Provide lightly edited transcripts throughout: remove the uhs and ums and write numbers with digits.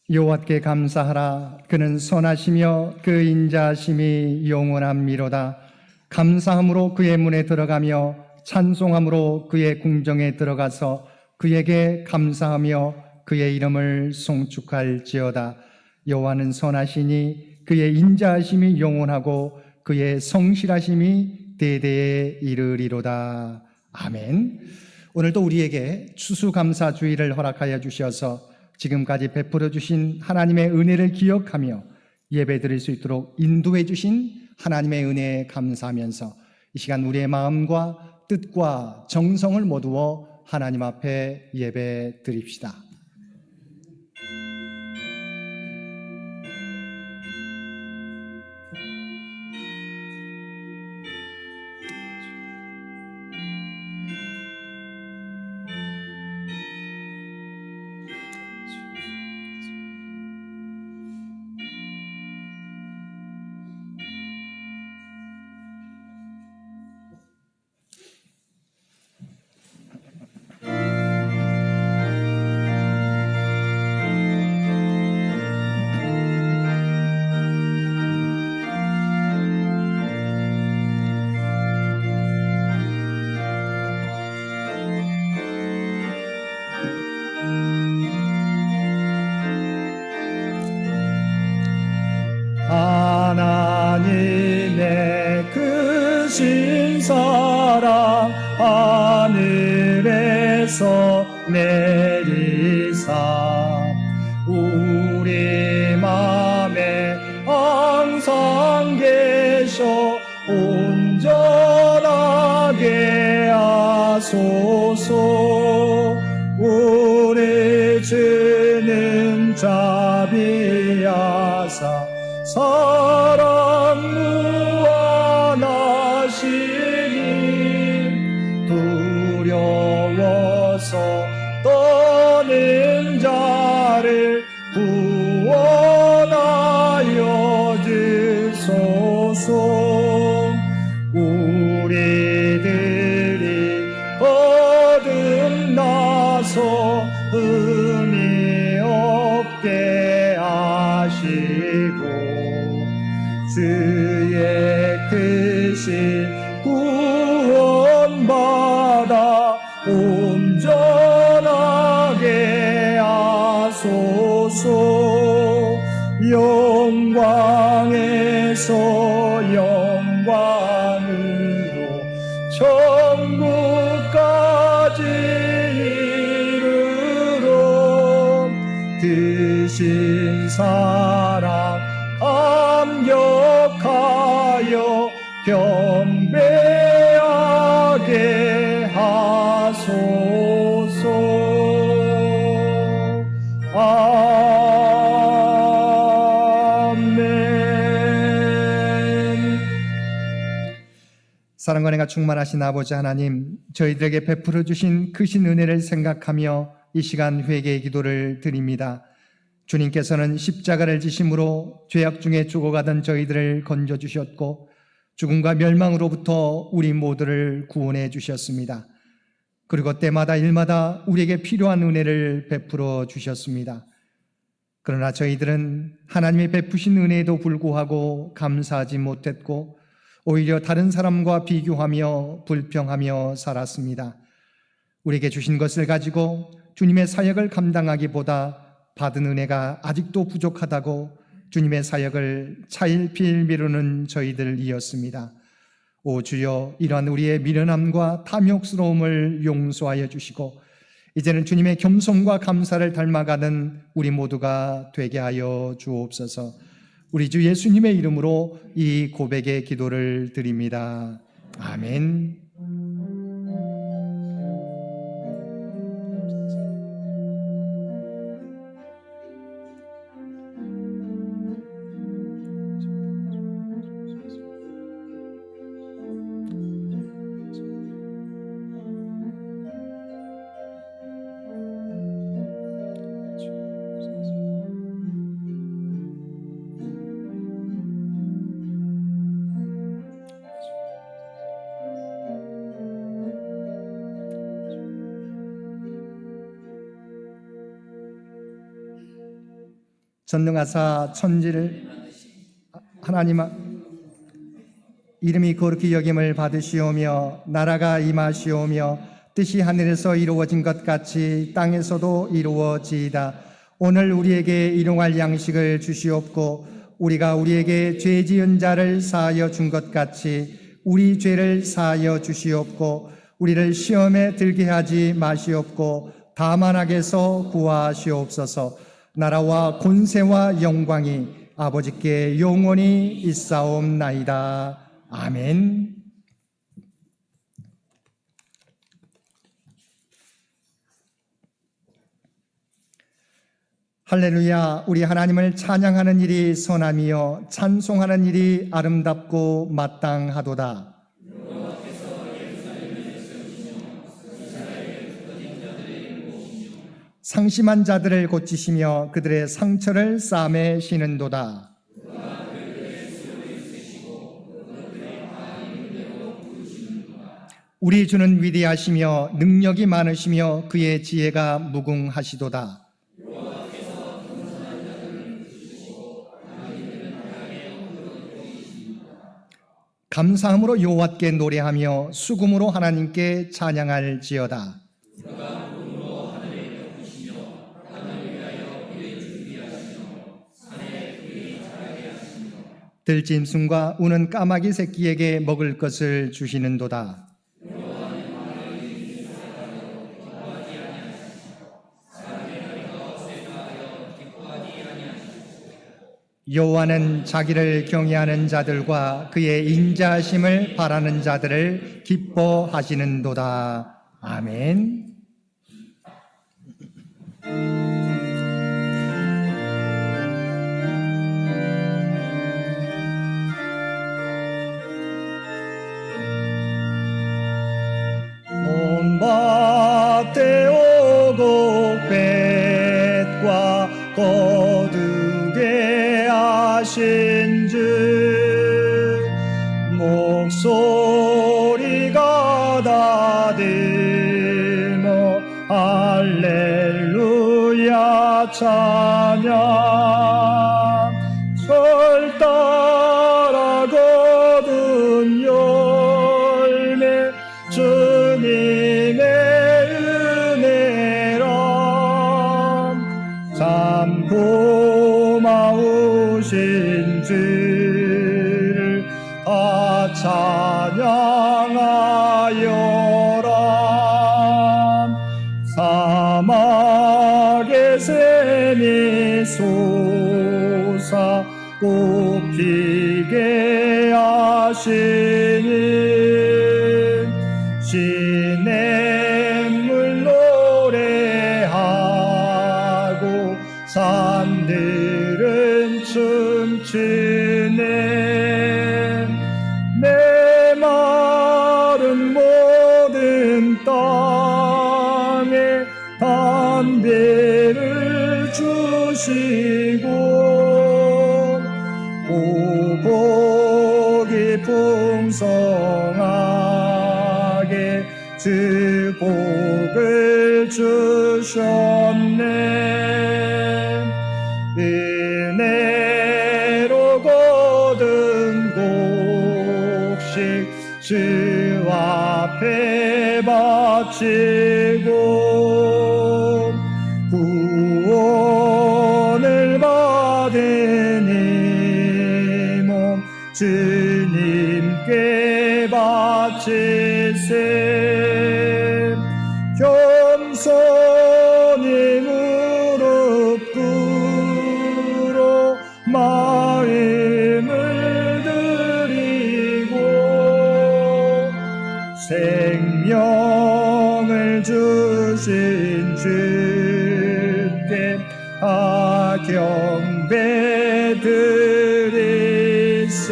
여호와께 감사하라. 그는 선하시며 그 인자하심이 영원함이로다. 감사함으로 그의 문에 들어가며 찬송함으로 그의 궁정에 들어가서 그에게 감사하며 그의 이름을 송축할지어다. 여호와는 선하시니 그의 인자하심이 영원하고 그의 성실하심이 대대에 이르리로다. 아멘. 오늘도 우리에게 추수감사주의를 허락하여 주셔서 지금까지 베풀어 주신 하나님의 은혜를 기억하며 예배드릴 수 있도록 인도해 주신 하나님의 은혜에 감사하면서 이 시간 우리의 마음과 뜻과 정성을 모두어 하나님 앞에 예배 드립시다. 하나님의 크신 사랑 하늘에서 내리사 우리 맘에 항상 계셔 온전하게 하소서. 우리 주는 자비하사 사랑 무한하시니 두려워서 떠는 자를 구원하여 주소서. 우리들이 거듭나서 흠이 없게 하시고 주의 크신 구원받아 온전하게 하소서. 영광에서 영광으로 천국까지 이르러 크신 사랑 감격하여 경배하게 하소서. 아멘. 사랑과 은혜가 충만하신 아버지 하나님, 저희들에게 베풀어 주신 크신 은혜를 생각하며 이 시간 회개의 기도를 드립니다. 주님께서는 십자가를 지심으로 죄악 중에 죽어가던 저희들을 건져주셨고 죽음과 멸망으로부터 우리 모두를 구원해 주셨습니다. 그리고 때마다 일마다 우리에게 필요한 은혜를 베풀어 주셨습니다. 그러나 저희들은 하나님의 베푸신 은혜에도 불구하고 감사하지 못했고 오히려 다른 사람과 비교하며 불평하며 살았습니다. 우리에게 주신 것을 가지고 주님의 사역을 감당하기보다 받은 은혜가 아직도 부족하다고 주님의 사역을 차일피일 미루는 저희들이었습니다. 오 주여, 이러한 우리의 미련함과 탐욕스러움을 용서하여 주시고 이제는 주님의 겸손과 감사를 닮아가는 우리 모두가 되게 하여 주옵소서. 우리 주 예수님의 이름으로 이 고백의 기도를 드립니다. 아멘. 전능하사 천지를 하나님 이름이 거룩히 여김을 받으시오며 나라가 임하시오며 뜻이 하늘에서 이루어진 것 같이 땅에서도 이루어지이다. 오늘 우리에게 일용할 양식을 주시옵고 우리가 우리에게 죄 지은 자를 사하여 준 것 같이 우리 죄를 사하여 주시옵고 우리를 시험에 들게 하지 마시옵고 다만 악에서 구하시옵소서. 나라와 권세와 영광이 아버지께 영원히 있사옵나이다. 아멘. 할렐루야. 우리 하나님을 찬양하는 일이 선함이요 찬송하는 일이 아름답고 마땅하도다. 상심한 자들을 고치시며 그들의 상처를 싸매 시는도다. 우리 주는 위대하시며 능력이 많으시며 그의 지혜가 무궁하시도다. 감사함으로 여호와께 노래하며 수금으로 하나님께 찬양할지어다. 들짐승과 우는 까마귀 새끼에게 먹을 것을 주시는도다. 여호와는 자기를 경외하는 자들과 그의 인자하심을 바라는 자들을 기뻐하시는도다. 아멘. 온 밭에 오곡 뱃과 거두게 하신 주 목소리가 다들며 할렐루야 찬양 철 따라 거둔 열매 주님의 은혜라 참 고마우신 주를 다 찬양하여라. 사막의 샘이 솟아 꽃피게 하시니 시냇물 노래하고 산들은 춤추네 메마른 모든 땅에 담배를 주시고 오곡이 풍성하게 주 복을 주셨네 은혜로 거둔 곡식 주 앞에 바치고 구원을 받은 이 몸 주님께 바칠세 겸손히 무릎 꿇어 마음을 드리고 생명을 주신 주께 경배 드리세.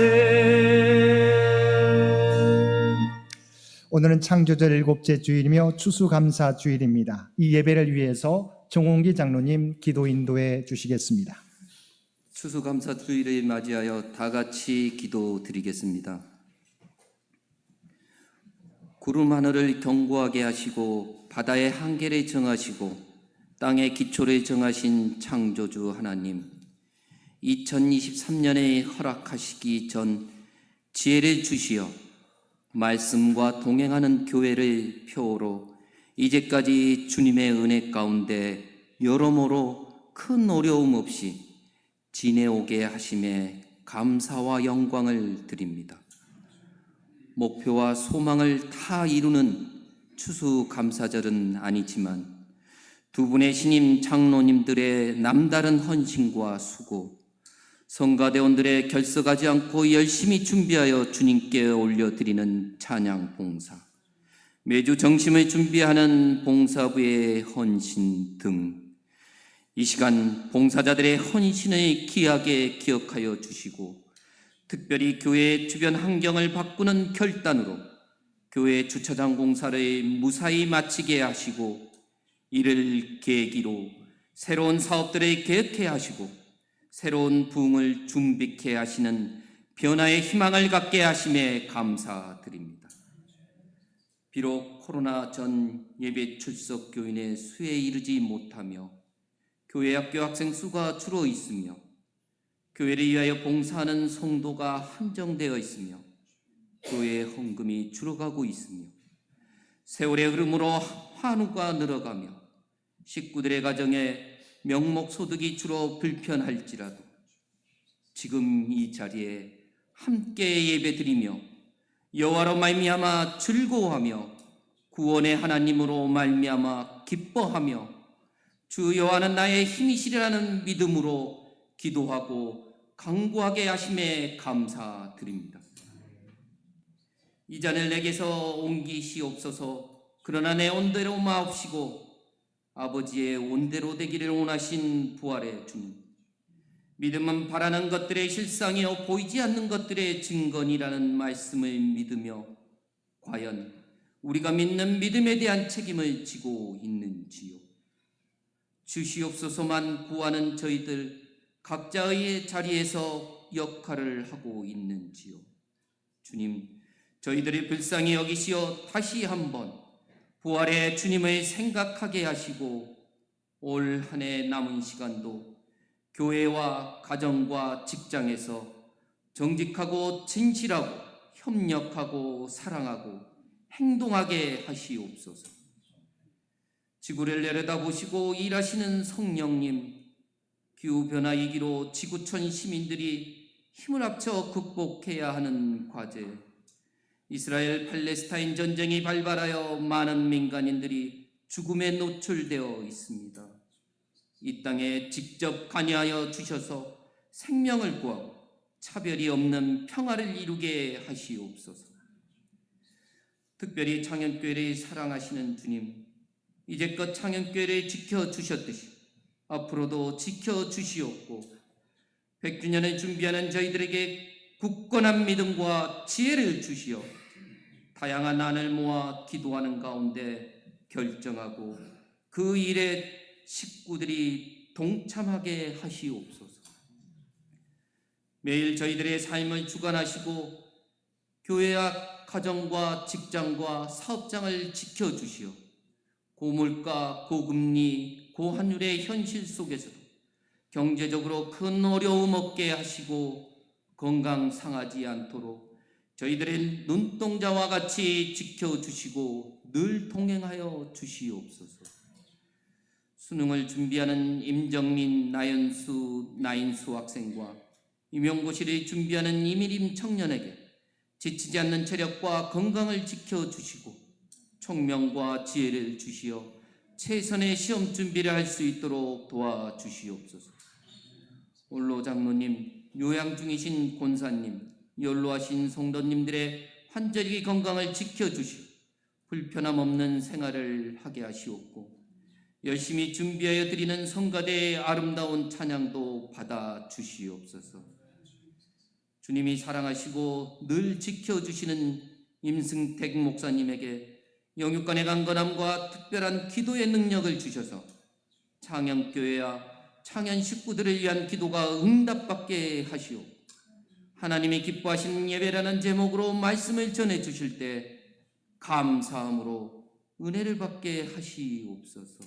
오늘은 창조절 일곱째 주일이며 추수감사 주일입니다. 이 예배를 위해서 정홍기 장로님 기도 인도해 주시겠습니다. 추수감사 주일을 맞이하여 다 같이 기도드리겠습니다. 구름 하늘을 견고하게 하시고 바다의 한계를 정하시고 땅의 기초를 정하신 창조주 하나님, 2023년에 허락하시기 전 지혜를 주시어 말씀과 동행하는 교회를 표어로 이제까지 주님의 은혜 가운데 여러모로 큰 어려움 없이 지내오게 하심에 감사와 영광을 드립니다. 목표와 소망을 다 이루는 추수감사절은 아니지만 두 분의 신임 장로님들의 남다른 헌신과 수고, 성가대원들의 결석하지 않고 열심히 준비하여 주님께 올려드리는 찬양 봉사, 매주 정심을 준비하는 봉사부의 헌신 등 이 시간 봉사자들의 헌신을 귀하게 기억하여 주시고 특별히 교회 주변 환경을 바꾸는 결단으로 교회 주차장 공사를 무사히 마치게 하시고 이를 계기로 새로운 사업들을 계획해 하시고 새로운 부흥을 준비케 하시는 변화의 희망을 갖게 하심에 감사드립니다. 비록 코로나 전 예배 출석 교인의 수에 이르지 못하며 교회 학교 학생 수가 줄어 있으며 교회를 위하여 봉사하는 성도가 한정되어 있으며 교회의 헌금이 줄어가고 있으며 세월의 흐름으로 환우가 늘어가며 식구들의 가정에 명목소득이 줄어 불편할지라도 지금 이 자리에 함께 예배드리며 여호와로 말미암아 즐거워하며 구원의 하나님으로 말미암아 기뻐하며 주 여호와는 나의 힘이시라는 믿음으로 기도하고 간구하게 하심에 감사드립니다. 이 잔을 내게서 옮기시옵소서. 그러나 내 온대로 마옵시고 아버지의 온대로 되기를 원하신 부활의 주님, 믿음은 바라는 것들의 실상이요 보이지 않는 것들의 증거니라는 말씀을 믿으며 과연 우리가 믿는 믿음에 대한 책임을 지고 있는지요? 주시옵소서만 구하는 저희들 각자의 자리에서 역할을 하고 있는지요? 주님, 저희들이 불쌍히 여기시어 다시 한번 부활의 주님을 생각하게 하시고 올 한 해 남은 시간도 교회와 가정과 직장에서 정직하고 진실하고 협력하고 사랑하고 행동하게 하시옵소서. 지구를 내려다보시고 일하시는 성령님, 기후변화 위기로 지구촌 시민들이 힘을 합쳐 극복해야 하는 과제, 이스라엘 팔레스타인 전쟁이 발발하여 많은 민간인들이 죽음에 노출되어 있습니다. 이 땅에 직접 관여하여 주셔서 생명을 구하고 차별이 없는 평화를 이루게 하시옵소서. 특별히 창현교회를 사랑하시는 주님, 이제껏 창현교회를 지켜주셨듯이 앞으로도 지켜주시옵고 100주년을 준비하는 저희들에게 굳건한 믿음과 지혜를 주시어 다양한 안을 모아 기도하는 가운데 결정하고 그 일에 식구들이 동참하게 하시옵소서. 매일 저희들의 삶을 주관하시고 교회와 가정과 직장과 사업장을 지켜주시어 고물가, 고금리, 고환율의 현실 속에서도 경제적으로 큰 어려움 없게 하시고 건강 상하지 않도록 저희들의 눈동자와 같이 지켜주시고 늘 동행하여 주시옵소서. 수능을 준비하는 임정민, 나연수, 나인수 학생과 임용고시를 준비하는 이미림 청년에게 지치지 않는 체력과 건강을 지켜주시고 총명과 지혜를 주시어 최선의 시험 준비를 할 수 있도록 도와주시옵소서. 올로 장로님, 요양 중이신 권사님, 연로하신 성도님들의 환절기 건강을 지켜주시어 불편함 없는 생활을 하게 하시옵고 열심히 준비하여 드리는 성가대의 아름다운 찬양도 받아주시옵소서. 주님이 사랑하시고 늘 지켜주시는 임승택 목사님에게 영육간의 강건함과 특별한 기도의 능력을 주셔서 창현교회와 창현 식구들을 위한 기도가 응답받게 하시오. 하나님이 기뻐하시는 예배라는 제목으로 말씀을 전해 주실 때 감사함으로 은혜를 받게 하시옵소서.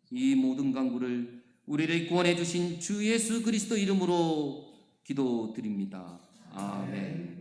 이 모든 간구를 우리를 구원해 주신 주 예수 그리스도 이름으로 기도드립니다. 아멘.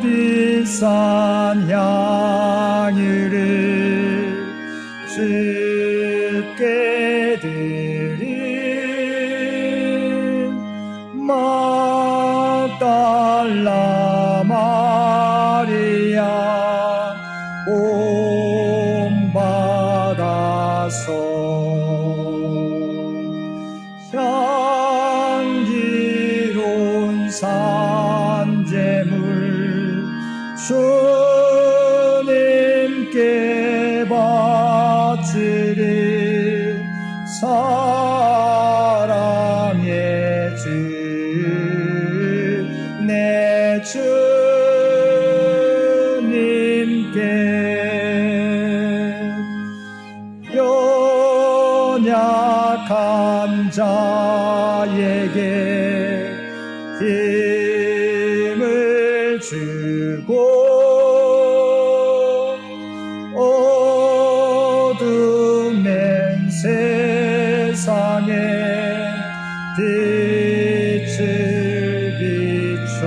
비싼 향유를 주께 드린 막달라 마리아 본받아서 향기로운 산재물 주님께 바치리 사랑의 주 내 주님께 연약한 자에게 힘을 주고 어둠의 세상에 빛을 비춰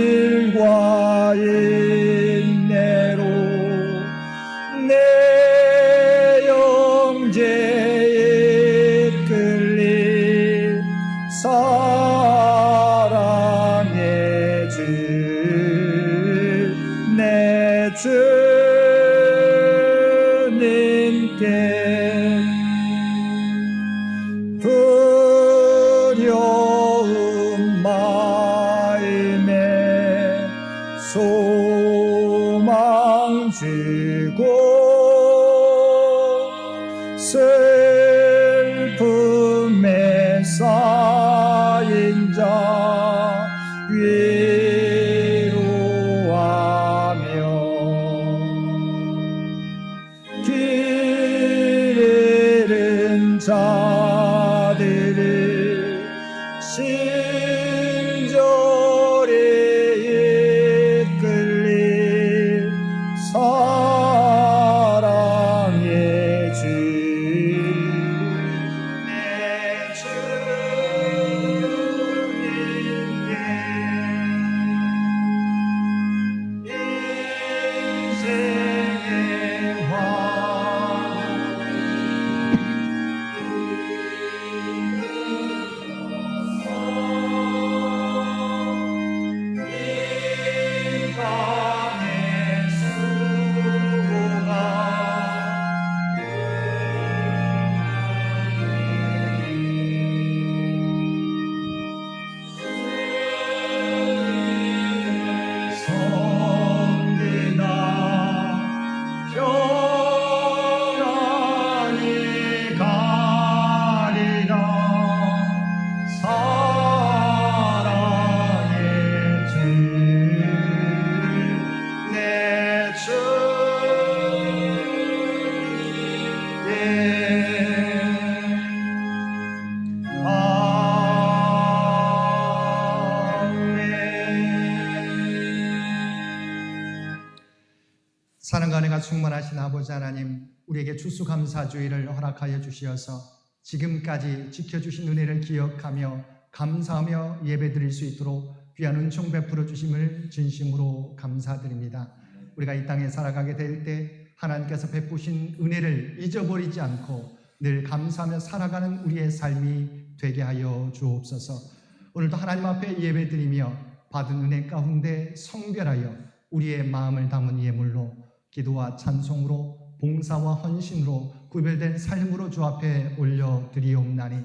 성실과 인내로 내 영제에 이끌린 사랑의 주 내 주님께 두려운 마음에 소망 주고 슬픔에 쌓인 자 위로하며 길 잃은 자들을 친절히 이끌린 사랑의 주 사랑과 은혜가 충만하신 아버지 하나님, 우리에게 추수감사주의를 허락하여 주시어서 지금까지 지켜주신 은혜를 기억하며 감사하며 예배드릴 수 있도록 귀한 은총 베풀어 주심을 진심으로 감사드립니다. 우리가 이 땅에 살아가게 될 때 하나님께서 베푸신 은혜를 잊어버리지 않고 늘 감사하며 살아가는 우리의 삶이 되게 하여 주옵소서. 오늘도 하나님 앞에 예배드리며 받은 은혜 가운데 성별하여 우리의 마음을 담은 예물로 기도와 찬송으로 봉사와 헌신으로 구별된 삶으로 주 앞에 올려드리옵나니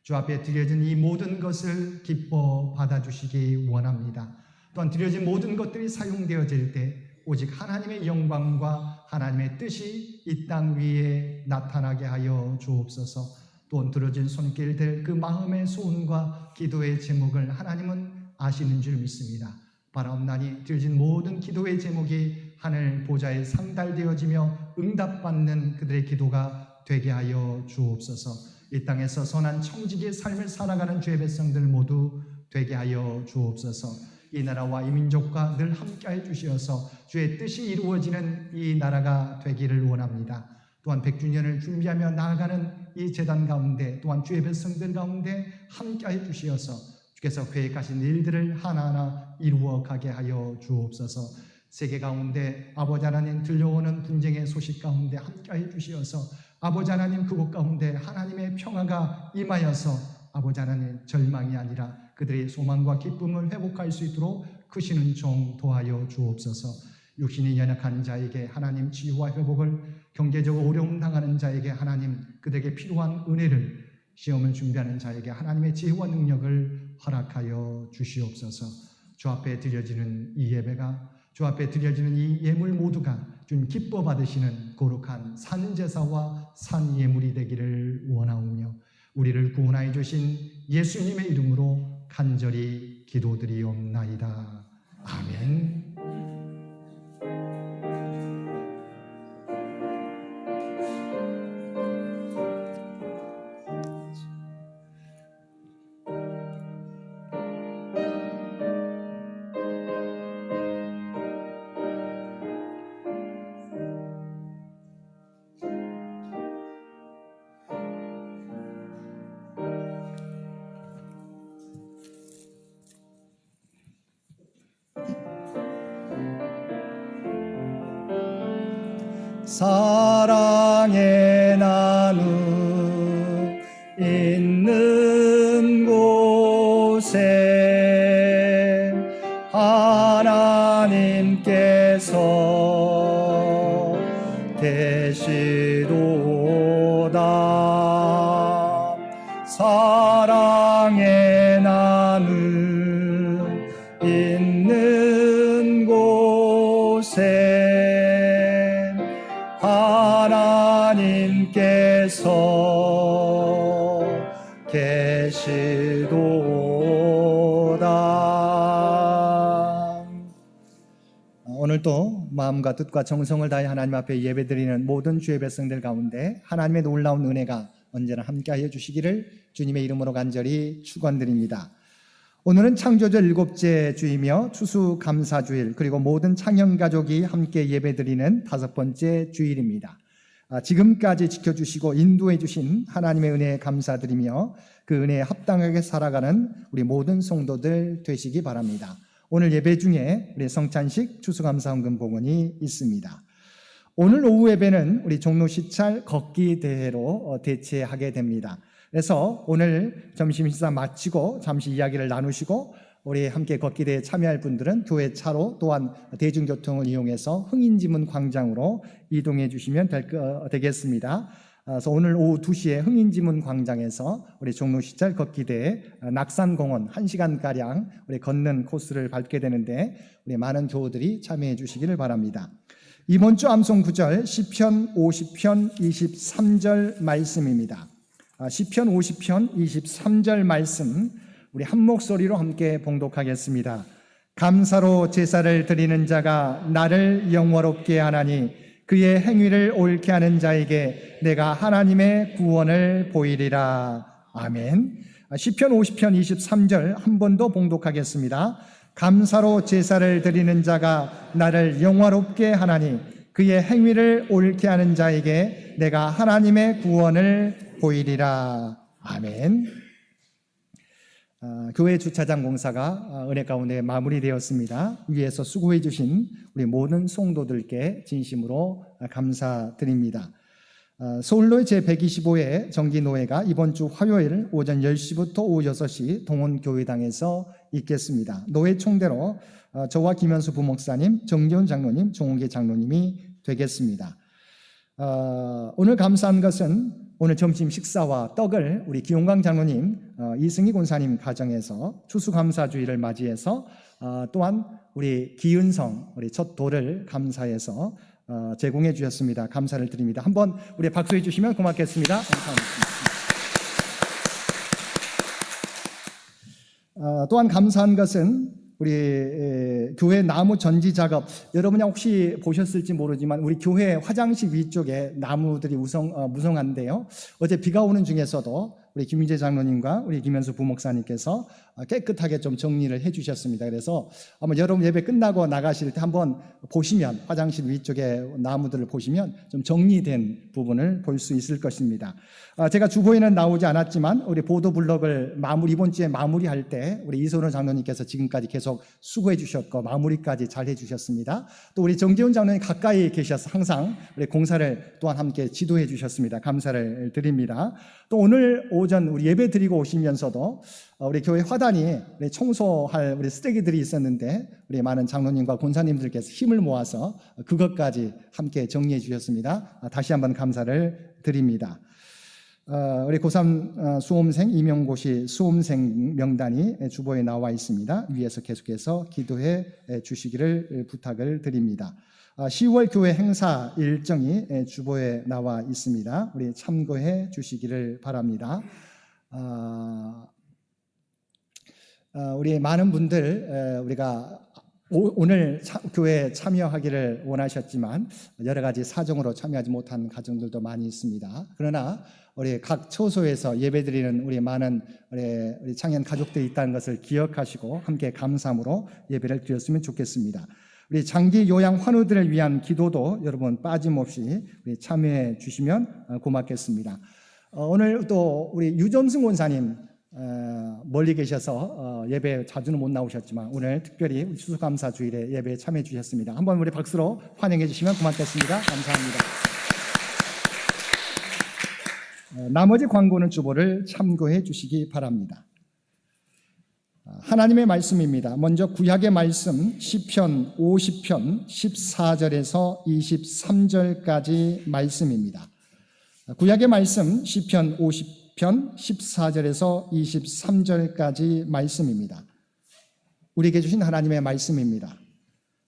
주 앞에 드려진 이 모든 것을 기뻐 받아주시기 원합니다. 또한 드려진 모든 것들이 사용되어질 때 오직 하나님의 영광과 하나님의 뜻이 이 땅 위에 나타나게 하여 주옵소서. 또한 드려진 손길들 그 마음의 소원과 기도의 제목을 하나님은 아시는 줄 믿습니다. 바라옵나니 드려진 모든 기도의 제목이 하늘 보좌에 상달되어지며 응답받는 그들의 기도가 되게 하여 주옵소서. 이 땅에서 선한 청지기의 삶을 살아가는 주의 백성들 모두 되게 하여 주옵소서. 이 나라와 이 민족과 늘 함께해 주시어서 주의 뜻이 이루어지는 이 나라가 되기를 원합니다. 또한 100주년을 준비하며 나아가는 이 재단 가운데 또한 주의 백성들 가운데 함께해 주시어서 주께서 계획하신 일들을 하나하나 이루어 가게 하여 주옵소서. 세계 가운데 아버지 하나님 들려오는 분쟁의 소식 가운데 함께해 주시어서 아버지 하나님 그곳 가운데 하나님의 평화가 임하여서 아버지 하나님 절망이 아니라 그들의 소망과 기쁨을 회복할 수 있도록 크시는 종 도하여 주옵소서. 육신이 연약한 자에게 하나님 치유와 회복을, 경제적으로 어려움 당하는 자에게 하나님 그들에게 필요한 은혜를, 시험을 준비하는 자에게 하나님의 지혜와 능력을 허락하여 주시옵소서. 주 앞에 드려지는 이 예배가, 주 앞에 드려지는 이 예물 모두가 주님 기뻐 받으시는 거룩한 산제사와 산예물이 되기를 원하오며 우리를 구원하여 주신 예수님의 이름으로 간절히 기도드리옵나이다. 아멘. 사랑의 나눔 있는 곳에 하나님께서 계시도다. 사랑의 나눔 있는 곳에 하나님께서 계시도다. 오늘도 마음과 뜻과 정성을 다해 하나님 앞에 예배드리는 모든 주의 백성들 가운데 하나님의 놀라운 은혜가 언제나 함께하여 주시기를 주님의 이름으로 간절히 축원드립니다. 오늘은 창조주 7째 주이며 추수감사주일, 그리고 모든 창현가족이 함께 예배드리는 5번째 주일입니다. 지금까지 지켜주시고 인도해 주신 하나님의 은혜에 감사드리며 그 은혜에 합당하게 살아가는 우리 모든 성도들 되시기 바랍니다. 오늘 예배 중에 우리 성찬식 추수감사헌금 봉헌이 있습니다. 오늘 오후 예배는 우리 종로 시찰 걷기 대회로 대체하게 됩니다. 그래서 오늘 점심 식사 마치고 잠시 이야기를 나누시고 우리 함께 걷기 대회에 참여할 분들은 교회 차로 또한 대중교통을 이용해서 흥인지문 광장으로 이동해 주시면 되겠습니다. 그래서 오늘 오후 2시에 흥인지문 광장에서 우리 종로 시찰 걷기 대회 낙산공원 1시간가량 우리 걷는 코스를 밟게 되는데 우리 많은 교우들이 참여해 주시기를 바랍니다. 이번 주 암송 구절 시편 50편 23절 말씀입니다. 시편 50편 23절 말씀 우리 한 목소리로 함께 봉독하겠습니다. 감사로 제사를 드리는 자가 나를 영화롭게 하나니 그의 행위를 옳게 하는 자에게 내가 하나님의 구원을 보이리라. 아멘. 시편 50편 23절 한 번 더 봉독하겠습니다. 감사로 제사를 드리는 자가 나를 영화롭게 하나니 그의 행위를 옳게 하는 자에게 내가 하나님의 구원을 보이리라. 아멘. 교회 주차장 공사가 은혜 가운데 마무리되었습니다. 위에서 수고해 주신 우리 모든 성도들께 진심으로 감사드립니다. 서울로의 제125회 정기노회가 이번 주 화요일 오전 10시부터 오후 6시 동원교회당에서 있겠습니다. 노회 총대로 저와 김현수 부목사님, 정재훈 장로님, 종욱계 장로님이 되겠습니다. 오늘 감사한 것은 오늘 점심 식사와 떡을 우리 기용강 장로님, 이승희 권사님 가정에서 추수감사주의를 맞이해서 또한 우리 기은성, 우리 첫 돌을 감사해서 제공해 주셨습니다. 감사를 드립니다. 한번 우리 박수해 주시면 고맙겠습니다. 감사합니다. 또한 감사한 것은 우리 교회 나무 전지 작업, 여러분이 혹시 보셨을지 모르지만 우리 교회 화장실 위쪽에 나무들이 무성한데요. 어제 비가 오는 중에서도 우리 김희재 장로님과 우리 김현수 부목사님께서 깨끗하게 좀 정리를 해주셨습니다. 그래서 아마 여러분 예배 끝나고 나가실 때 한번 보시면 화장실 위쪽에 나무들을 보시면 좀 정리된 부분을 볼 수 있을 것입니다. 제가 주보에는 나오지 않았지만 우리 보도블록을 이번 주에 마무리할 때 우리 이소론 장로님께서 지금까지 계속 수고해 주셨고 마무리까지 잘 해주셨습니다. 또 우리 정재훈 장로님 가까이 계셔서 항상 우리 공사를 또한 함께 지도해 주셨습니다. 감사를 드립니다. 또 오늘 오전 우리 예배 드리고 오시면서도 우리 교회 화단이 청소할 우리 쓰레기들이 있었는데 우리 많은 장로님과 권사님들께서 힘을 모아서 그것까지 함께 정리해 주셨습니다. 다시 한번 감사를 드립니다. 우리 고3 수험생 임용고시 수험생 명단이 주보에 나와 있습니다. 위에서 계속해서 기도해 주시기를 부탁을 드립니다. 10월 교회 행사 일정이 주보에 나와 있습니다. 우리 참고해 주시기를 바랍니다. 우리 많은 분들 우리가 오늘 교회에 참여하기를 원하셨지만 여러 가지 사정으로 참여하지 못한 가정들도 많이 있습니다. 그러나 우리 각 처소에서 예배드리는 우리 많은 우리 창현 가족들이 있다는 것을 기억하시고 함께 감사함으로 예배를 드렸으면 좋겠습니다. 우리 장기 요양 환우들을 위한 기도도 여러분 빠짐없이 우리 참여해 주시면 고맙겠습니다. 오늘 또 우리 유점승 원사님 멀리 계셔서 예배 자주는 못 나오셨지만 오늘 특별히 추수감사 주일에 예배에 참여해 주셨습니다. 한번 우리 박수로 환영해 주시면 고맙겠습니다. 감사합니다. 나머지 광고는 주보를 참고해 주시기 바랍니다. 하나님의 말씀입니다. 먼저 구약의 말씀 시편 50편 14절에서 23절까지 말씀입니다. 구약의 말씀 시편 50편 14절에서 23절까지 말씀입니다. 우리에게 주신 하나님의 말씀입니다.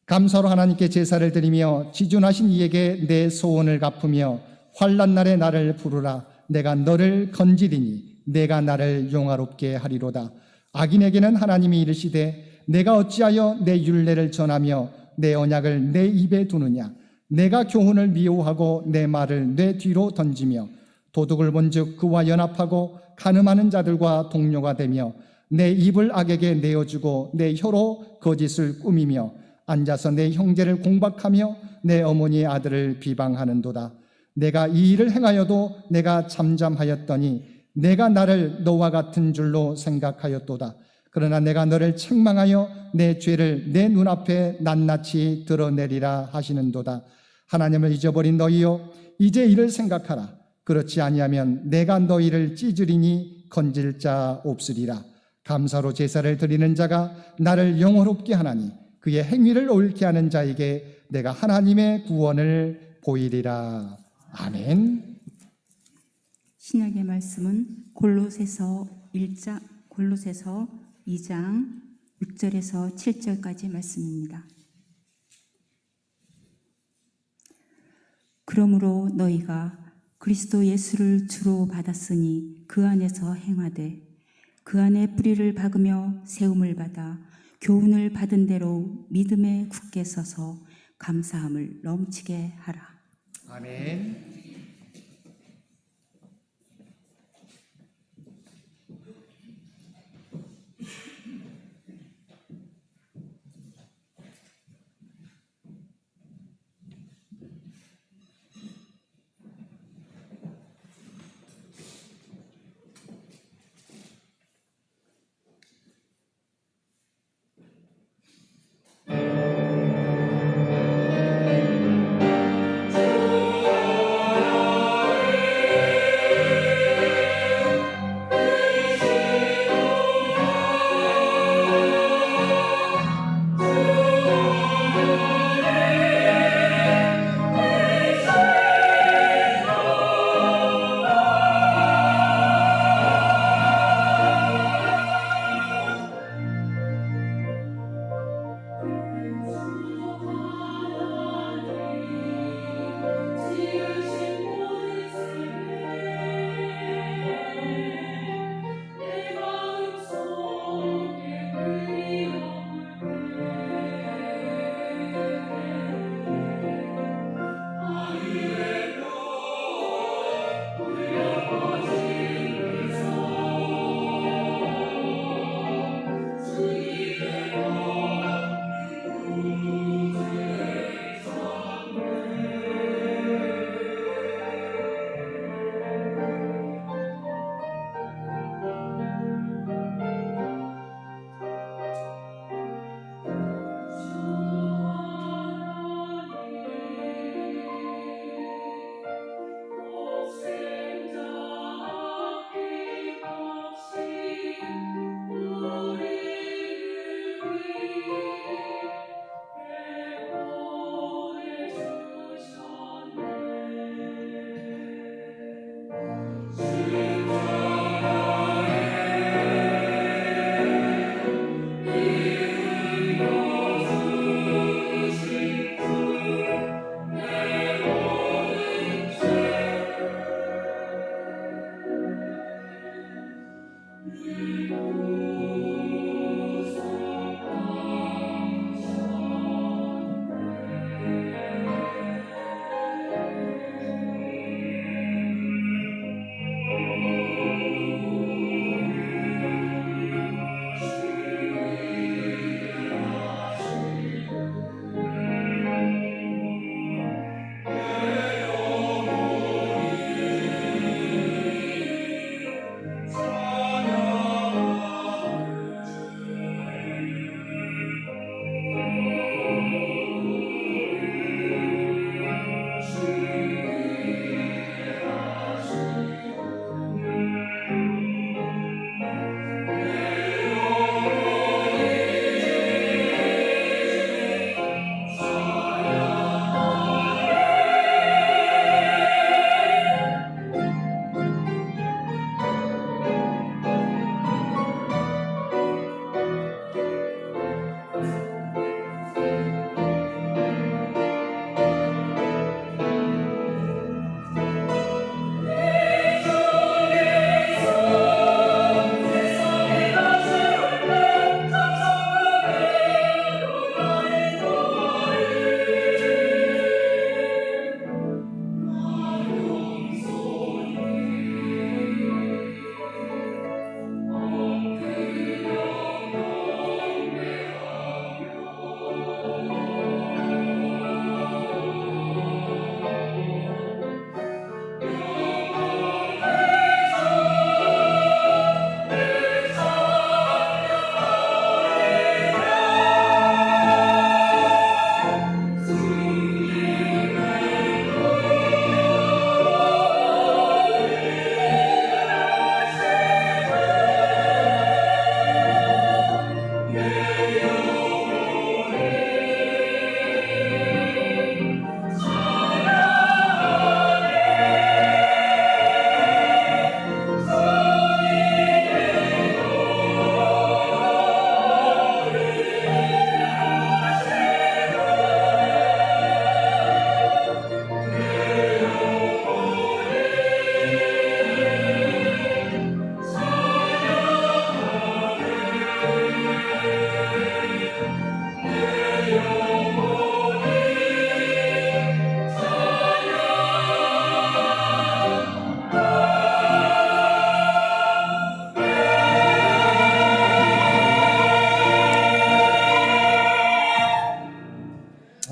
감사로 하나님께 제사를 드리며 지존하신 이에게 내 소원을 갚으며 환난 날에 나를 부르라. 내가 너를 건지리니 내가 나를 용화롭게 하리로다. 악인에게는 하나님이 이르시되 내가 어찌하여 내 율례를 전하며 내 언약을 내 입에 두느냐. 내가 교훈을 미워하고 내 말을 내 뒤로 던지며 도둑을 본즉 그와 연합하고 간음하는 자들과 동료가 되며 내 입을 악에게 내어주고 내 혀로 거짓을 꾸미며 앉아서 내 형제를 공박하며 내 어머니의 아들을 비방하는도다. 내가 이 일을 행하여도 내가 잠잠하였더니 내가 나를 너와 같은 줄로 생각하였도다. 그러나 내가 너를 책망하여 내 죄를 내 눈앞에 낱낱이 드러내리라 하시는도다. 하나님을 잊어버린 너희여 이제 이를 생각하라. 그렇지 아니하면 내가 너희를 찢으리니 건질 자 없으리라. 감사로 제사를 드리는 자가 나를 영화롭게 하나니 그의 행위를 옳게 하는 자에게 내가 하나님의 구원을 보이리라. 아멘. 신약의 말씀은 골로새서 2장 6절에서 7절까지 말씀입니다. 그러므로 너희가 그리스도 예수를 주로 받았으니 그 안에서 행하되 그 안에 뿌리를 박으며 세움을 받아 교훈을 받은 대로 믿음에 굳게 서서 감사함을 넘치게 하라. 아멘.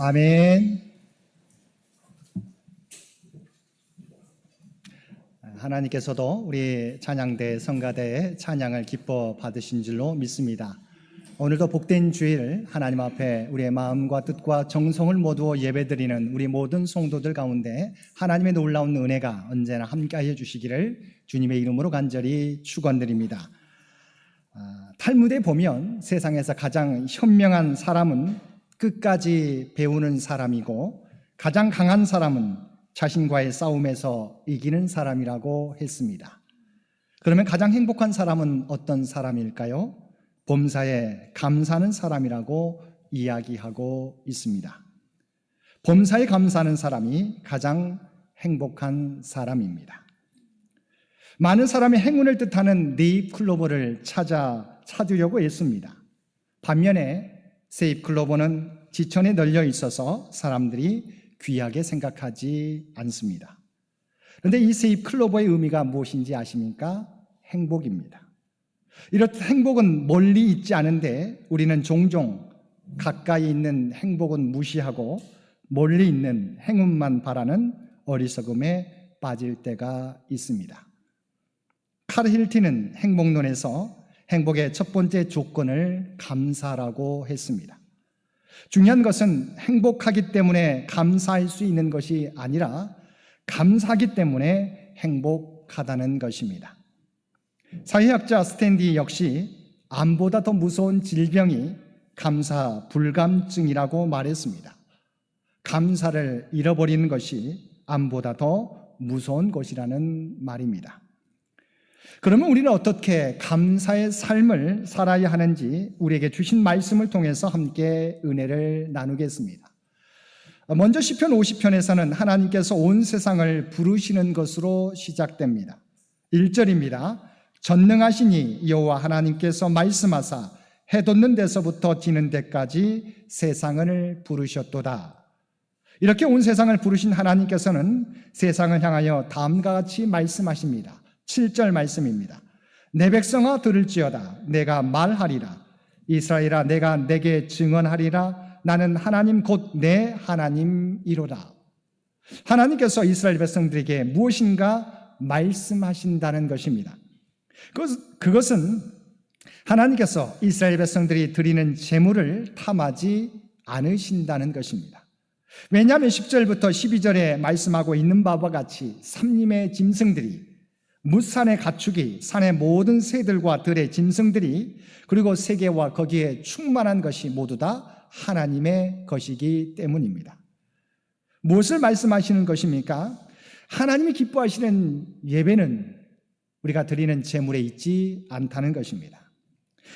아멘. 하나님께서도 우리 찬양대 성가대의 찬양을 기뻐 받으신 줄로 믿습니다. 오늘도 복된 주일 하나님 앞에 우리의 마음과 뜻과 정성을 모두 예배드리는 우리 모든 성도들 가운데 하나님의 놀라운 은혜가 언제나 함께하여 주시기를 주님의 이름으로 간절히 축원드립니다. 탈무드에 보면 세상에서 가장 현명한 사람은 끝까지 배우는 사람이고 가장 강한 사람은 자신과의 싸움에서 이기는 사람이라고 했습니다. 그러면 가장 행복한 사람은 어떤 사람일까요? 범사에 감사하는 사람이라고 이야기하고 있습니다. 범사에 감사하는 사람이 가장 행복한 사람입니다. 많은 사람이 행운을 뜻하는 네잎클로버를 찾으려고 했습니다. 반면에 세잎클로버는 지천에 널려 있어서 사람들이 귀하게 생각하지 않습니다. 그런데 이 세잎클로버의 의미가 무엇인지 아십니까? 행복입니다. 이렇듯 행복은 멀리 있지 않은데 우리는 종종 가까이 있는 행복은 무시하고 멀리 있는 행운만 바라는 어리석음에 빠질 때가 있습니다. 카르 힐티는 행복론에서 행복의 첫 번째 조건을 감사라고 했습니다. 중요한 것은 행복하기 때문에 감사할 수 있는 것이 아니라 감사하기 때문에 행복하다는 것입니다. 사회학자 스탠디 역시 암보다 더 무서운 질병이 감사 불감증이라고 말했습니다. 감사를 잃어버리는 것이 암보다 더 무서운 것이라는 말입니다. 그러면 우리는 어떻게 감사의 삶을 살아야 하는지 우리에게 주신 말씀을 통해서 함께 은혜를 나누겠습니다. 먼저 시편 50편에서는 하나님께서 온 세상을 부르시는 것으로 시작됩니다. 1절입니다. 전능하시니 여호와 하나님께서 말씀하사 해 돋는 데서부터 지는 데까지 세상을 부르셨도다. 이렇게 온 세상을 부르신 하나님께서는 세상을 향하여 다음과 같이 말씀하십니다. 7절 말씀입니다. 내 백성아 들을지어다. 내가 말하리라. 이스라엘아 내가 내게 증언하리라. 나는 하나님 곧 내 하나님이로다. 하나님께서 이스라엘 백성들에게 무엇인가 말씀하신다는 것입니다. 그것은 하나님께서 이스라엘 백성들이 드리는 제물을 탐하지 않으신다는 것입니다. 왜냐하면 10절부터 12절에 말씀하고 있는 바와 같이 삼림의 짐승들이 뭇산의 가축이 산의 모든 새들과 들의 짐승들이 그리고 세계와 거기에 충만한 것이 모두 다 하나님의 것이기 때문입니다. 무엇을 말씀하시는 것입니까? 하나님이 기뻐하시는 예배는 우리가 드리는 제물에 있지 않다는 것입니다.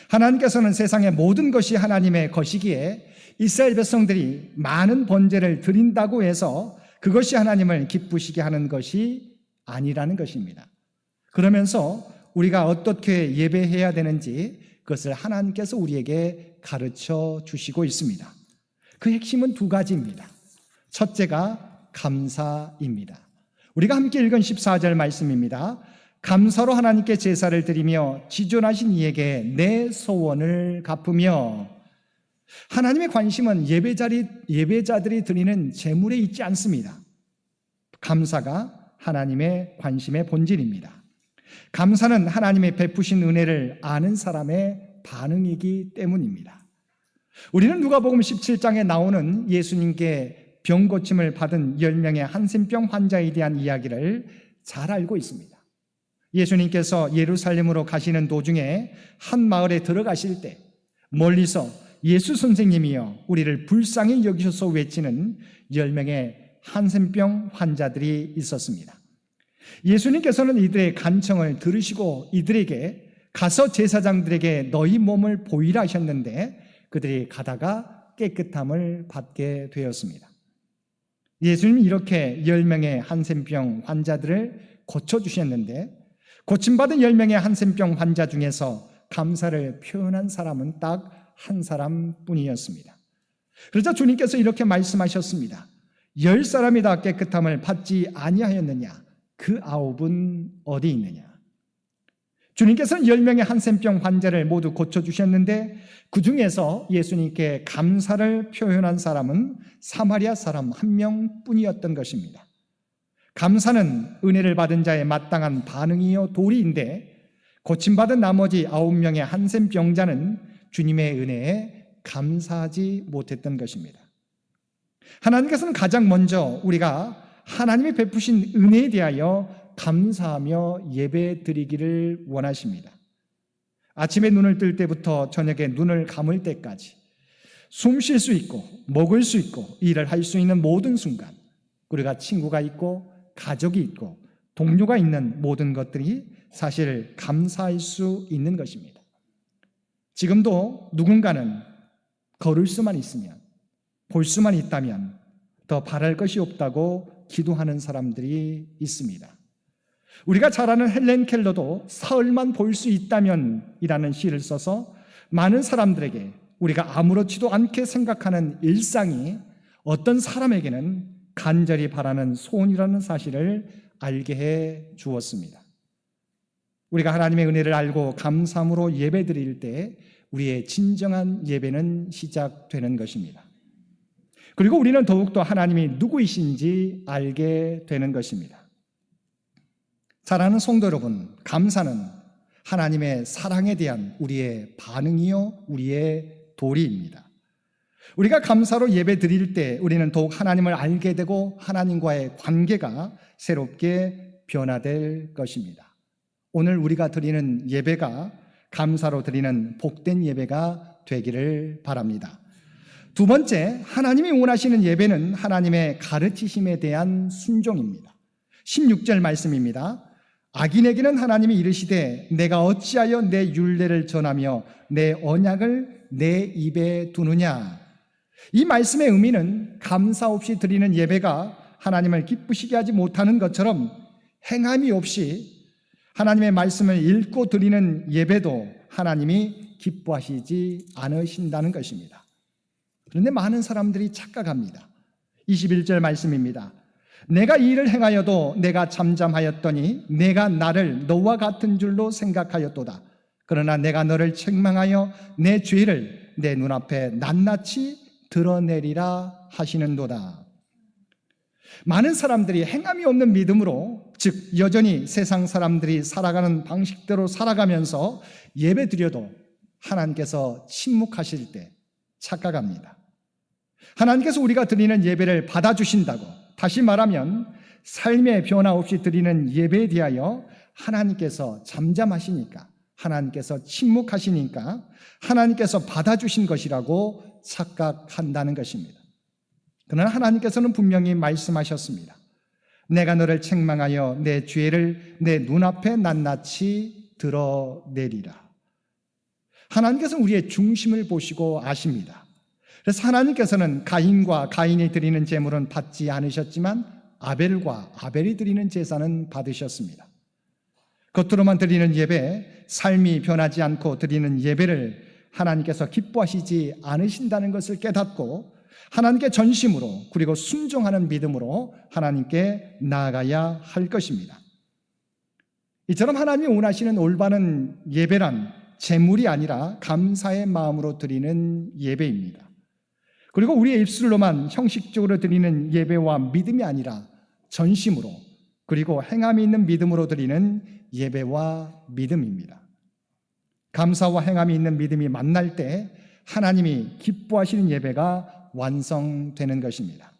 하나님께서는 세상의 모든 것이 하나님의 것이기에 이스라엘 백성들이 많은 번제를 드린다고 해서 그것이 하나님을 기쁘시게 하는 것이 아니라는 것입니다. 그러면서 우리가 어떻게 예배해야 되는지 그것을 하나님께서 우리에게 가르쳐 주시고 있습니다. 그 핵심은 두 가지입니다. 첫째가 감사입니다. 우리가 함께 읽은 14절 말씀입니다. 감사로 하나님께 제사를 드리며 지존하신 이에게 내 소원을 갚으며. 하나님의 관심은 예배자들이 드리는 제물에 있지 않습니다. 감사가 하나님의 관심의 본질입니다. 감사는 하나님의 베푸신 은혜를 아는 사람의 반응이기 때문입니다. 우리는 누가복음 17장에 나오는 예수님께 병 고침을 받은 10명의 한센병 환자에 대한 이야기를 잘 알고 있습니다. 예수님께서 예루살렘으로 가시는 도중에 한 마을에 들어가실 때 멀리서 예수 선생님이여 우리를 불쌍히 여기셔서 외치는 10명의 한센병 환자들이 있었습니다. 예수님께서는 이들의 간청을 들으시고 이들에게 가서 제사장들에게 너희 몸을 보이라 하셨는데 그들이 가다가 깨끗함을 받게 되었습니다. 예수님이 이렇게 10명의 한센병 환자들을 고쳐주셨는데 고침받은 10명의 한센병 환자 중에서 감사를 표현한 사람은 딱 한 사람뿐이었습니다. 그러자 주님께서 이렇게 말씀하셨습니다. 10사람이 다 깨끗함을 받지 아니하였느냐? 그 9은 어디 있느냐? 주님께서는 10명의 한센병 환자를 모두 고쳐주셨는데 그 중에서 예수님께 감사를 표현한 사람은 사마리아 사람 한 명뿐이었던 것입니다. 감사는 은혜를 받은 자의 마땅한 반응이요 도리인데 고침받은 나머지 9명의 한센병자는 주님의 은혜에 감사하지 못했던 것입니다. 하나님께서는 가장 먼저 우리가 하나님이 베푸신 은혜에 대하여 감사하며 예배 드리기를 원하십니다. 아침에 눈을 뜰 때부터 저녁에 눈을 감을 때까지 숨 쉴 수 있고 먹을 수 있고 일을 할 수 있는 모든 순간 우리가 친구가 있고 가족이 있고 동료가 있는 모든 것들이 사실 감사할 수 있는 것입니다. 지금도 누군가는 걸을 수만 있으면 볼 수만 있다면 더 바랄 것이 없다고 기도하는 사람들이 있습니다. 우리가 잘 아는 헬렌 켈러도 사흘만 볼 수 있다면 이라는 시를 써서 많은 사람들에게 우리가 아무렇지도 않게 생각하는 일상이 어떤 사람에게는 간절히 바라는 소원이라는 사실을 알게 해 주었습니다. 우리가 하나님의 은혜를 알고 감사함으로 예배 드릴 때 우리의 진정한 예배는 시작되는 것입니다. 그리고 우리는 더욱더 하나님이 누구이신지 알게 되는 것입니다. 사랑하는 성도 여러분, 감사는 하나님의 사랑에 대한 우리의 반응이요 우리의 도리입니다. 우리가 감사로 예배 드릴 때 우리는 더욱 하나님을 알게 되고 하나님과의 관계가 새롭게 변화될 것입니다. 오늘 우리가 드리는 예배가 감사로 드리는 복된 예배가 되기를 바랍니다. 두 번째, 하나님이 원하시는 예배는 하나님의 가르치심에 대한 순종입니다. 16절 말씀입니다. 악인에게는 하나님이 이르시되 내가 어찌하여 내 율례를 전하며 내 언약을 내 입에 두느냐. 이 말씀의 의미는 감사 없이 드리는 예배가 하나님을 기쁘시게 하지 못하는 것처럼 행함이 없이 하나님의 말씀을 읽고 드리는 예배도 하나님이 기뻐하시지 않으신다는 것입니다. 그런데 많은 사람들이 착각합니다. 21절 말씀입니다. 내가 이 일을 행하여도 내가 잠잠하였더니 내가 나를 너와 같은 줄로 생각하였도다. 그러나 내가 너를 책망하여 내 죄를 내 눈앞에 낱낱이 드러내리라 하시는도다. 많은 사람들이 행함이 없는 믿음으로, 즉 여전히 세상 사람들이 살아가는 방식대로 살아가면서 예배 드려도 하나님께서 침묵하실 때 착각합니다. 하나님께서 우리가 드리는 예배를 받아주신다고, 다시 말하면 삶의 변화 없이 드리는 예배에 대하여 하나님께서 잠잠하시니까, 하나님께서 침묵하시니까 하나님께서 받아주신 것이라고 착각한다는 것입니다. 그러나 하나님께서는 분명히 말씀하셨습니다. 내가 너를 책망하여 내 죄를 내 눈앞에 낱낱이 드러내리라. 하나님께서는 우리의 중심을 보시고 아십니다. 그래서 하나님께서는 가인과 가인이 드리는 제물은 받지 않으셨지만 아벨과 아벨이 드리는 제사는 받으셨습니다. 겉으로만 드리는 예배, 삶이 변하지 않고 드리는 예배를 하나님께서 기뻐하시지 않으신다는 것을 깨닫고 하나님께 전심으로 그리고 순종하는 믿음으로 하나님께 나아가야 할 것입니다. 이처럼 하나님이 원하시는 올바른 예배란 제물이 아니라 감사의 마음으로 드리는 예배입니다. 그리고 우리의 입술로만 형식적으로 드리는 예배와 믿음이 아니라 전심으로 그리고 행함이 있는 믿음으로 드리는 예배와 믿음입니다. 감사와 행함이 있는 믿음이 만날 때 하나님이 기뻐하시는 예배가 완성되는 것입니다.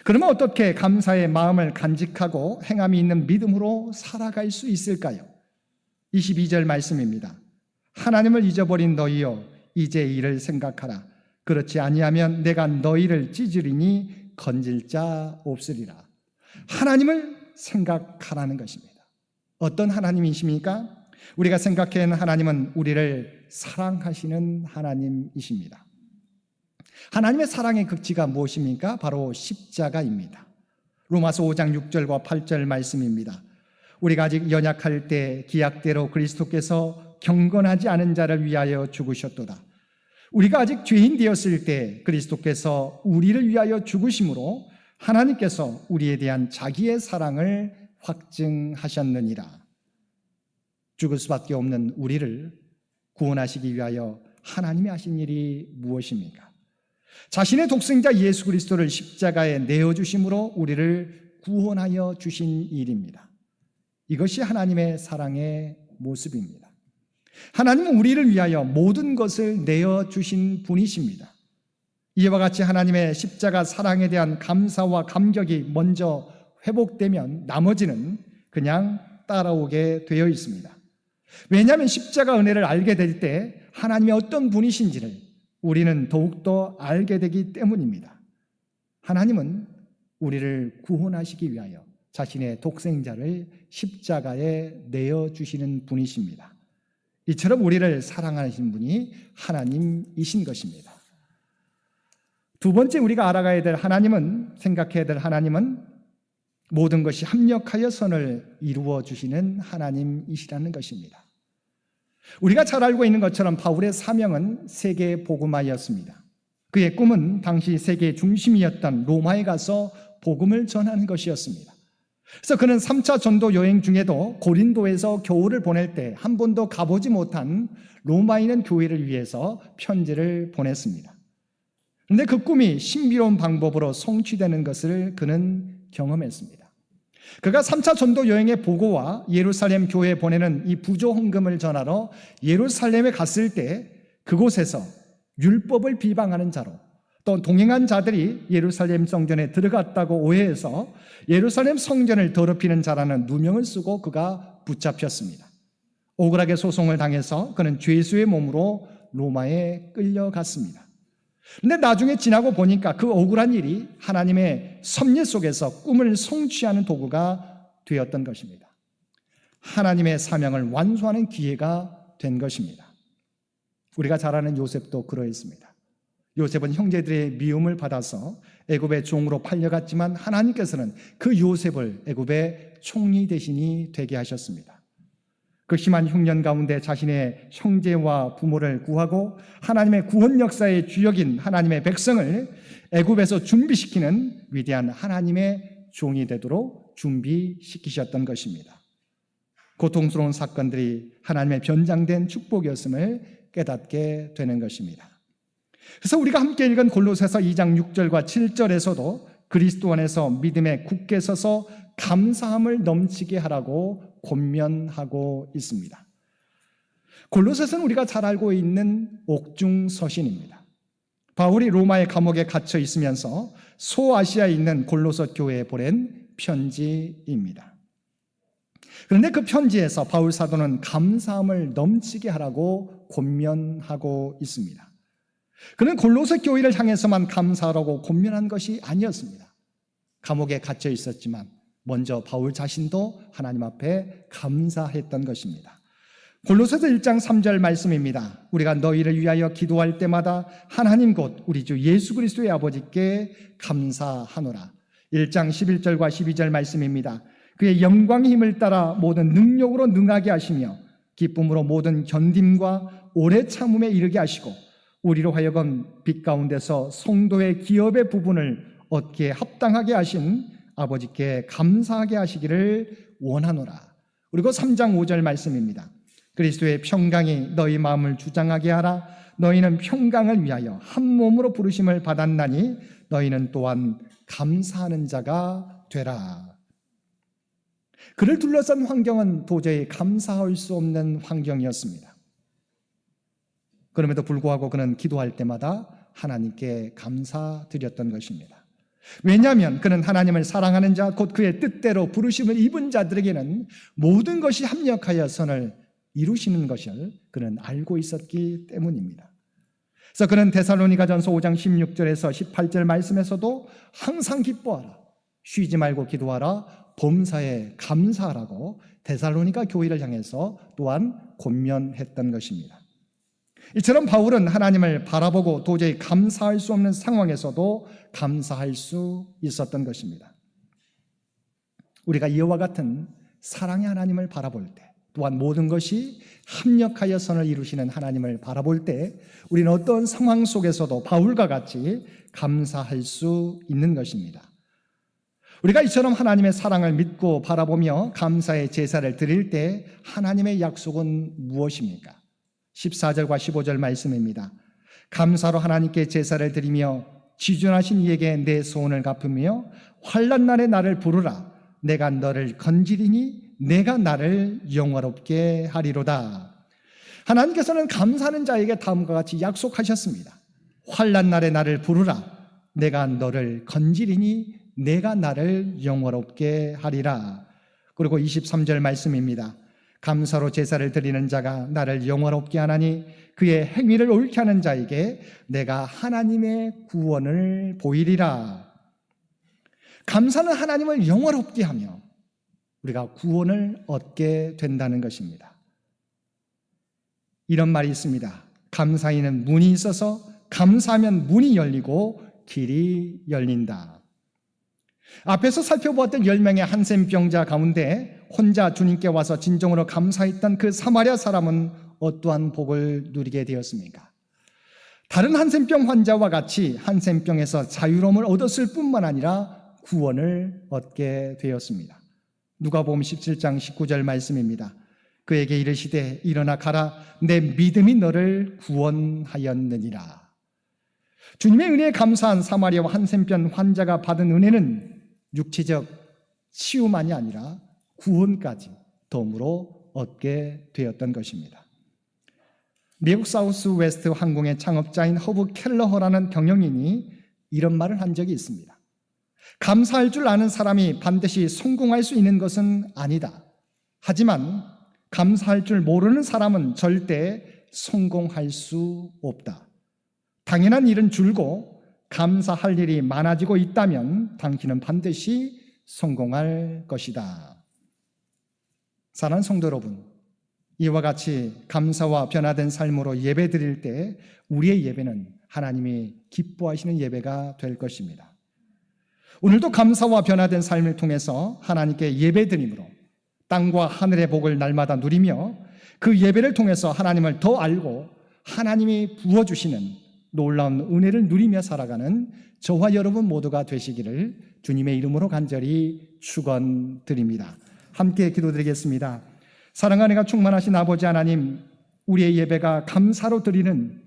그러면 어떻게 감사의 마음을 간직하고 행함이 있는 믿음으로 살아갈 수 있을까요? 22절 말씀입니다. 하나님을 잊어버린 너희여 이제 이를 생각하라. 그렇지 아니하면 내가 너희를 찢으리니 건질 자 없으리라. 하나님을 생각하라는 것입니다. 어떤 하나님이십니까? 우리가 생각하는 하나님은 우리를 사랑하시는 하나님이십니다. 하나님의 사랑의 극치가 무엇입니까? 바로 십자가입니다. 로마서 5장 6절과 8절 말씀입니다. 우리가 아직 연약할 때 기약대로 그리스도께서 경건하지 않은 자를 위하여 죽으셨도다. 우리가 아직 죄인 되었을 때 그리스도께서 우리를 위하여 죽으심으로 하나님께서 우리에 대한 자기의 사랑을 확증하셨느니라. 죽을 수밖에 없는 우리를 구원하시기 위하여 하나님이 하신 일이 무엇입니까? 자신의 독생자 예수 그리스도를 십자가에 내어주심으로 우리를 구원하여 주신 일입니다. 이것이 하나님의 사랑의 모습입니다. 하나님은 우리를 위하여 모든 것을 내어주신 분이십니다. 이와 같이 하나님의 십자가 사랑에 대한 감사와 감격이 먼저 회복되면 나머지는 그냥 따라오게 되어 있습니다. 왜냐하면 십자가 은혜를 알게 될 때 하나님이 어떤 분이신지를 우리는 더욱더 알게 되기 때문입니다. 하나님은 우리를 구원하시기 위하여 자신의 독생자를 십자가에 내어주시는 분이십니다. 이처럼 우리를 사랑하신 분이 하나님이신 것입니다. 두 번째 우리가 알아가야 될 하나님은, 생각해야 될 하나님은 모든 것이 합력하여 선을 이루어 주시는 하나님이시라는 것입니다. 우리가 잘 알고 있는 것처럼 바울의 사명은 세계 복음화였습니다. 그의 꿈은 당시 세계의 중심이었던 로마에 가서 복음을 전하는 것이었습니다. 그래서 그는 3차 전도 여행 중에도 고린도에서 겨울을 보낼 때 한 번도 가보지 못한 로마에 있는 교회를 위해서 편지를 보냈습니다. 그런데 그 꿈이 신비로운 방법으로 성취되는 것을 그는 경험했습니다. 그가 3차 전도 여행의 보고와 예루살렘 교회에 보내는 이 부조 헌금을 전하러 예루살렘에 갔을 때 그곳에서 율법을 비방하는 자로, 또 동행한 자들이 예루살렘 성전에 들어갔다고 오해해서 예루살렘 성전을 더럽히는 자라는 누명을 쓰고 그가 붙잡혔습니다. 억울하게 소송을 당해서 그는 죄수의 몸으로 로마에 끌려갔습니다. 그런데 나중에 지나고 보니까 그 억울한 일이 하나님의 섭리 속에서 꿈을 성취하는 도구가 되었던 것입니다. 하나님의 사명을 완수하는 기회가 된 것입니다. 우리가 잘 아는 요셉도 그러했습니다. 요셉은 형제들의 미움을 받아서 애굽의 종으로 팔려갔지만 하나님께서는 그 요셉을 애굽의 총리 대신이 되게 하셨습니다. 그 심한 흉년 가운데 자신의 형제와 부모를 구하고 하나님의 구원 역사의 주역인 하나님의 백성을 애굽에서 준비시키는 위대한 하나님의 종이 되도록 준비시키셨던 것입니다. 고통스러운 사건들이 하나님의 변장된 축복이었음을 깨닫게 되는 것입니다. 그래서 우리가 함께 읽은 골로새서 2장 6절과 7절에서도 그리스도 안에서 믿음에 굳게 서서 감사함을 넘치게 하라고 권면하고 있습니다. 골로새서는 우리가 잘 알고 있는 옥중 서신입니다. 바울이 로마의 감옥에 갇혀 있으면서 소아시아에 있는 골로새 교회에 보낸 편지입니다. 그런데 그 편지에서 바울 사도는 감사함을 넘치게 하라고 권면하고 있습니다. 그는 골로새 교회를 향해서만 감사하라고 권면한 것이 아니었습니다. 감옥에 갇혀 있었지만 먼저 바울 자신도 하나님 앞에 감사했던 것입니다. 골로새서 1장 3절 말씀입니다. 우리가 너희를 위하여 기도할 때마다 하나님 곧 우리 주 예수 그리스도의 아버지께 감사하노라. 1장 11절과 12절 말씀입니다. 그의 영광의 힘을 따라 모든 능력으로 능하게 하시며 기쁨으로 모든 견딤과 오래 참음에 이르게 하시고 우리로 하여금 빛 가운데서 성도의 기업의 부분을 얻기에 합당하게 하신 아버지께 감사하게 하시기를 원하노라. 그리고 3장 5절 말씀입니다. 그리스도의 평강이 너희 마음을 주장하게 하라. 너희는 평강을 위하여 한 몸으로 부르심을 받았나니 너희는 또한 감사하는 자가 되라. 그를 둘러싼 환경은 도저히 감사할 수 없는 환경이었습니다. 그럼에도 불구하고 그는 기도할 때마다 하나님께 감사드렸던 것입니다. 왜냐하면 그는 하나님을 사랑하는 자, 곧 그의 뜻대로 부르심을 입은 자들에게는 모든 것이 합력하여 선을 이루시는 것을 그는 알고 있었기 때문입니다. 그래서 그는 데살로니가전서 5장 16절에서 18절 말씀에서도 항상 기뻐하라, 쉬지 말고 기도하라, 범사에 감사하라고 데살로니가 교회를 향해서 또한 권면했던 것입니다. 이처럼 바울은 하나님을 바라보고 도저히 감사할 수 없는 상황에서도 감사할 수 있었던 것입니다. 우리가 이와 같은 사랑의 하나님을 바라볼 때, 또한 모든 것이 합력하여 선을 이루시는 하나님을 바라볼 때 우리는 어떤 상황 속에서도 바울과 같이 감사할 수 있는 것입니다. 우리가 이처럼 하나님의 사랑을 믿고 바라보며 감사의 제사를 드릴 때 하나님의 약속은 무엇입니까? 14절과 15절 말씀입니다. 감사로 하나님께 제사를 드리며 지존하신 이에게 내 소원을 갚으며 환난 날에 나를 부르라. 내가 너를 건지리니 내가 나를 영화롭게 하리로다. 하나님께서는 감사하는 자에게 다음과 같이 약속하셨습니다. 환난 날에 나를 부르라. 내가 너를 건지리니 내가 나를 영화롭게 하리라. 그리고 23절 말씀입니다. 감사로 제사를 드리는 자가 나를 영화롭게 하나니 그의 행위를 옳게 하는 자에게 내가 하나님의 구원을 보이리라. 감사는 하나님을 영화롭게 하며 우리가 구원을 얻게 된다는 것입니다. 이런 말이 있습니다. 감사에는 문이 있어서 감사하면 문이 열리고 길이 열린다. 앞에서 살펴보았던 10명의 한센병자 가운데 혼자 주님께 와서 진정으로 감사했던 그 사마리아 사람은 어떠한 복을 누리게 되었습니까? 다른 한센병 환자와 같이 한센병에서 자유로움을 얻었을 뿐만 아니라 구원을 얻게 되었습니다. 누가복음 17장 19절 말씀입니다. 그에게 이르시되 일어나 가라 내 믿음이 너를 구원하였느니라. 주님의 은혜에 감사한 사마리아 한센병 환자가 받은 은혜는 육체적 치유만이 아니라 구원까지 덤으로 얻게 되었던 것입니다. 미국 사우스 웨스트 항공의 창업자인 허브 켈러허라는 경영인이 이런 말을 한 적이 있습니다. 감사할 줄 아는 사람이 반드시 성공할 수 있는 것은 아니다. 하지만 감사할 줄 모르는 사람은 절대 성공할 수 없다. 당연한 일은 줄고 감사할 일이 많아지고 있다면 당신은 반드시 성공할 것이다. 사랑하는 성도 여러분, 이와 같이 감사와 변화된 삶으로 예배 드릴 때 우리의 예배는 하나님이 기뻐하시는 예배가 될 것입니다. 오늘도 감사와 변화된 삶을 통해서 하나님께 예배 드림으로 땅과 하늘의 복을 날마다 누리며 그 예배를 통해서 하나님을 더 알고 하나님이 부어주시는 놀라운 은혜를 누리며 살아가는 저와 여러분 모두가 되시기를 주님의 이름으로 간절히 축원드립니다. 함께 기도드리겠습니다. 사랑하는 이가 충만하신 아버지 하나님, 우리의 예배가 감사로 드리는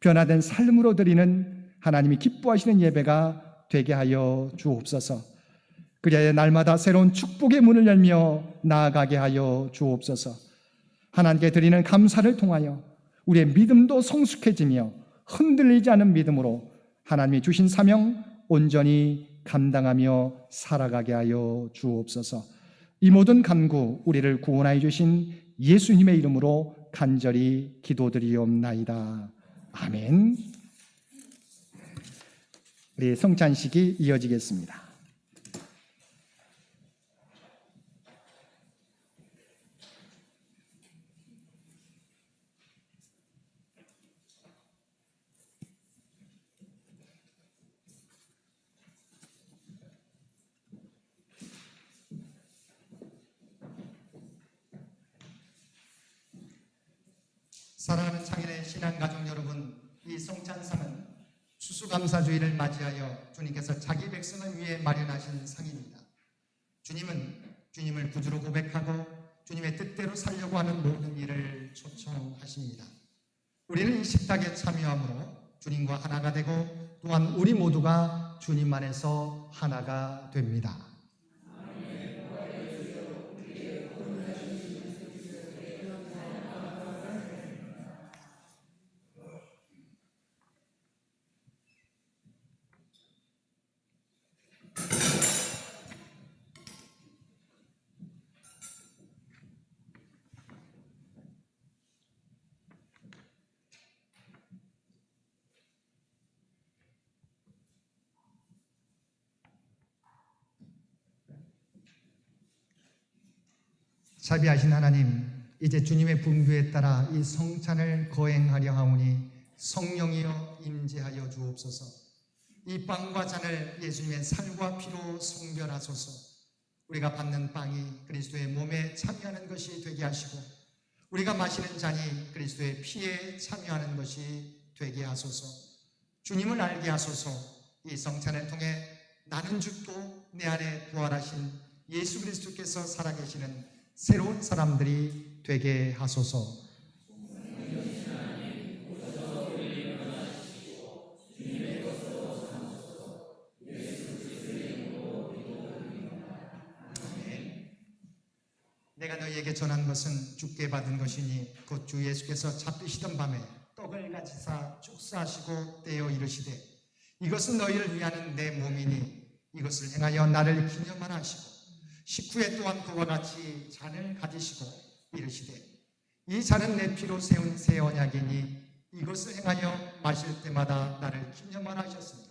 변화된 삶으로 드리는 하나님이 기뻐하시는 예배가 되게 하여 주옵소서. 그리하여 날마다 새로운 축복의 문을 열며 나아가게 하여 주옵소서. 하나님께 드리는 감사를 통하여 우리의 믿음도 성숙해지며 흔들리지 않은 믿음으로 하나님이 주신 사명 온전히 감당하며 살아가게 하여 주옵소서. 이 모든 간구 우리를 구원하여 주신 예수님의 이름으로 간절히 기도드리옵나이다. 아멘. 우리 성찬식이 이어지겠습니다. 사랑하는 창일의 신앙가족 여러분, 이 성찬상은 추수감사주의를 맞이하여 주님께서 자기 백성을 위해 마련하신 상입니다. 주님은 주님을 구주로 고백하고 주님의 뜻대로 살려고 하는 모든 일을 초청하십니다. 우리는 이 식탁에 참여함으로 주님과 하나가 되고 또한 우리 모두가 주님 안에서 하나가 됩니다. 자비하신 하나님, 이제 주님의 분부에 따라 이 성찬을 거행하려 하오니 성령이여 임재하여 주옵소서. 이 빵과 잔을 예수님의 살과 피로 성별하소서. 우리가 받는 빵이 그리스도의 몸에 참여하는 것이 되게 하시고 우리가 마시는 잔이 그리스도의 피에 참여하는 것이 되게 하소서. 주님을 알게 하소서. 이 성찬을 통해 나는 죽고 내 안에 부활하신 예수 그리스도께서 살아계시는 새로운 사람들이 되게 하소서. 내가 너희에게 전한 것은 주께 받은 것이니 곧 주 예수께서 잡히시던 밤에 떡을 가지사 축사하시고 떼어 이르시되 이것은 너희를 위하는 내 몸이니 이것을 행하여 나를 기념하라 하시고 식후에 또한 그와 같이 잔을 가지시고 이르시되 이 잔은 내 피로 세운 새 언약이니 이것을 행하여 마실 때마다 나를 기념하라 하셨습니다.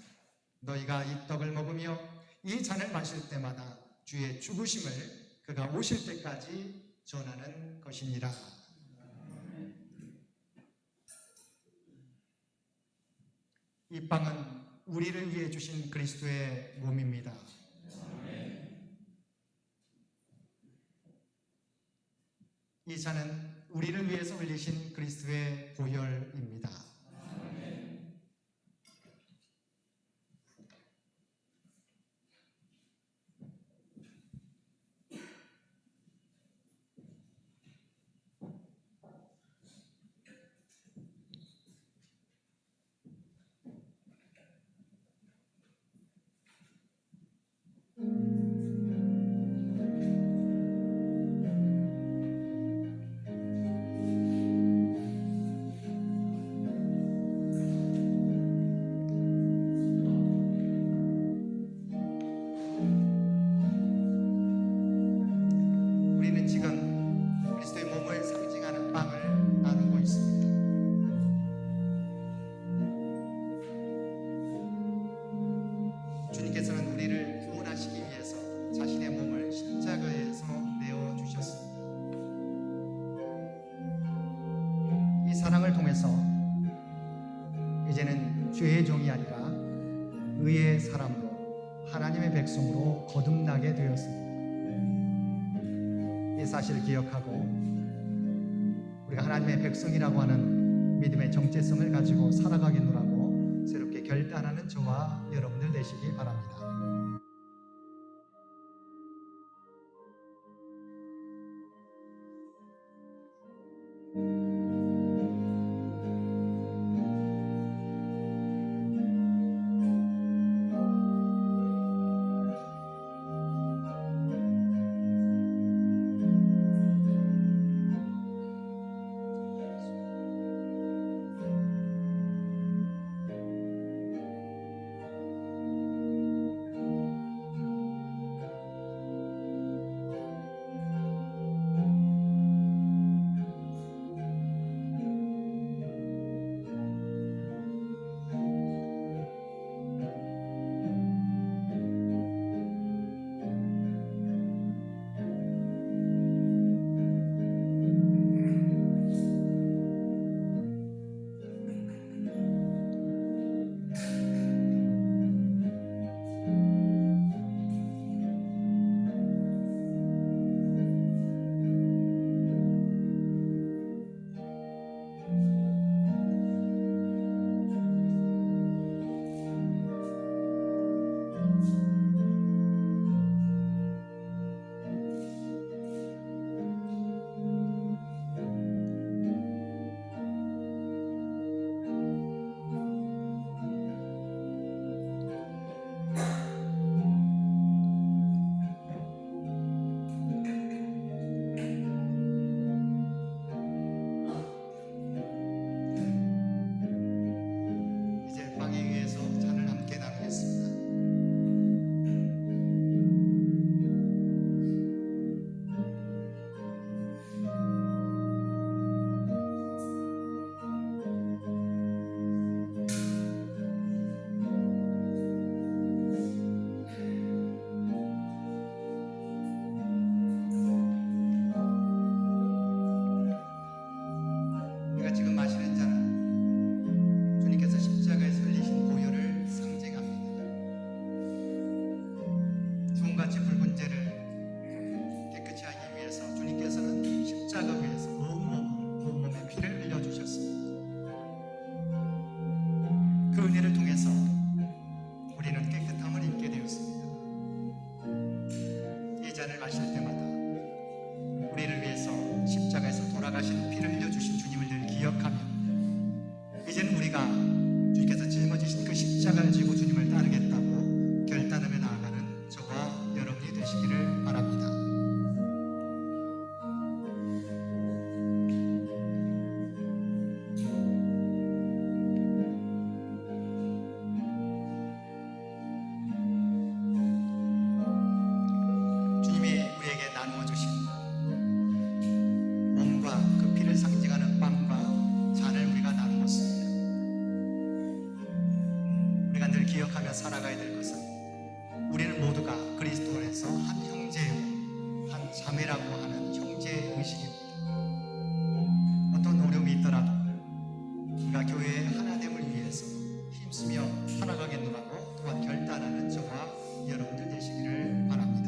너희가 이 떡을 먹으며 이 잔을 마실 때마다 주의 죽으심을 그가 오실 때까지 전하는 것이니라. 이 빵은 우리를 위해 주신 그리스도의 몸입니다. 이 잔은 우리를 위해서 흘리신 그리스도의 보혈입니다. 우리는 지금 그리스도의 몸을 상징하는 빵을 나누고 있습니다. 주님께서는 우리를 구원하시기 위해서 자신의 몸을 십자가에서 내어주셨습니다. 이 사랑을 통해서 이제는 죄의 종이 아니라 의의 사람으로 하나님의 백성으로 거듭나게 되었습니다. 이 사실을 기억하고 우리가 하나님의 백성이라고 하는 믿음의 정체성을 가지고 살아가겠노라고 새롭게 결단하는 저와 여러분들 되시기 바랍니다. 그 은혜를 통해서 우리는 깨끗함을 입게 되었습니다. 잔을 마실 때마다 우리를 위해서 십자가에서 돌아가신 피를 흘려주신 주님을 늘 기억하며 이제는 우리가 주님께서 짊어지신 그 십자가를 지고 주님을 따르겠다고 결단하며 나아가는 저와 여러분이 되시기를 바랍니다. 주님이 우리에게 나누어 주신 몸과 그 피를 상징하는 빵과 잔을 우리가 나누었습니다. 우리가 늘 기억하며 살아가야 될 것은 우리는 모두가 그리스도 안에서 한 형제요, 한 자매라고 하는 형제의 의식입니다. 어떤 어려움이 있더라도 우리가 교회의 하나됨을 위해서 힘쓰며 살아가겠노라고 또한 결단하는 저와 여러분들 되시기를 바랍니다.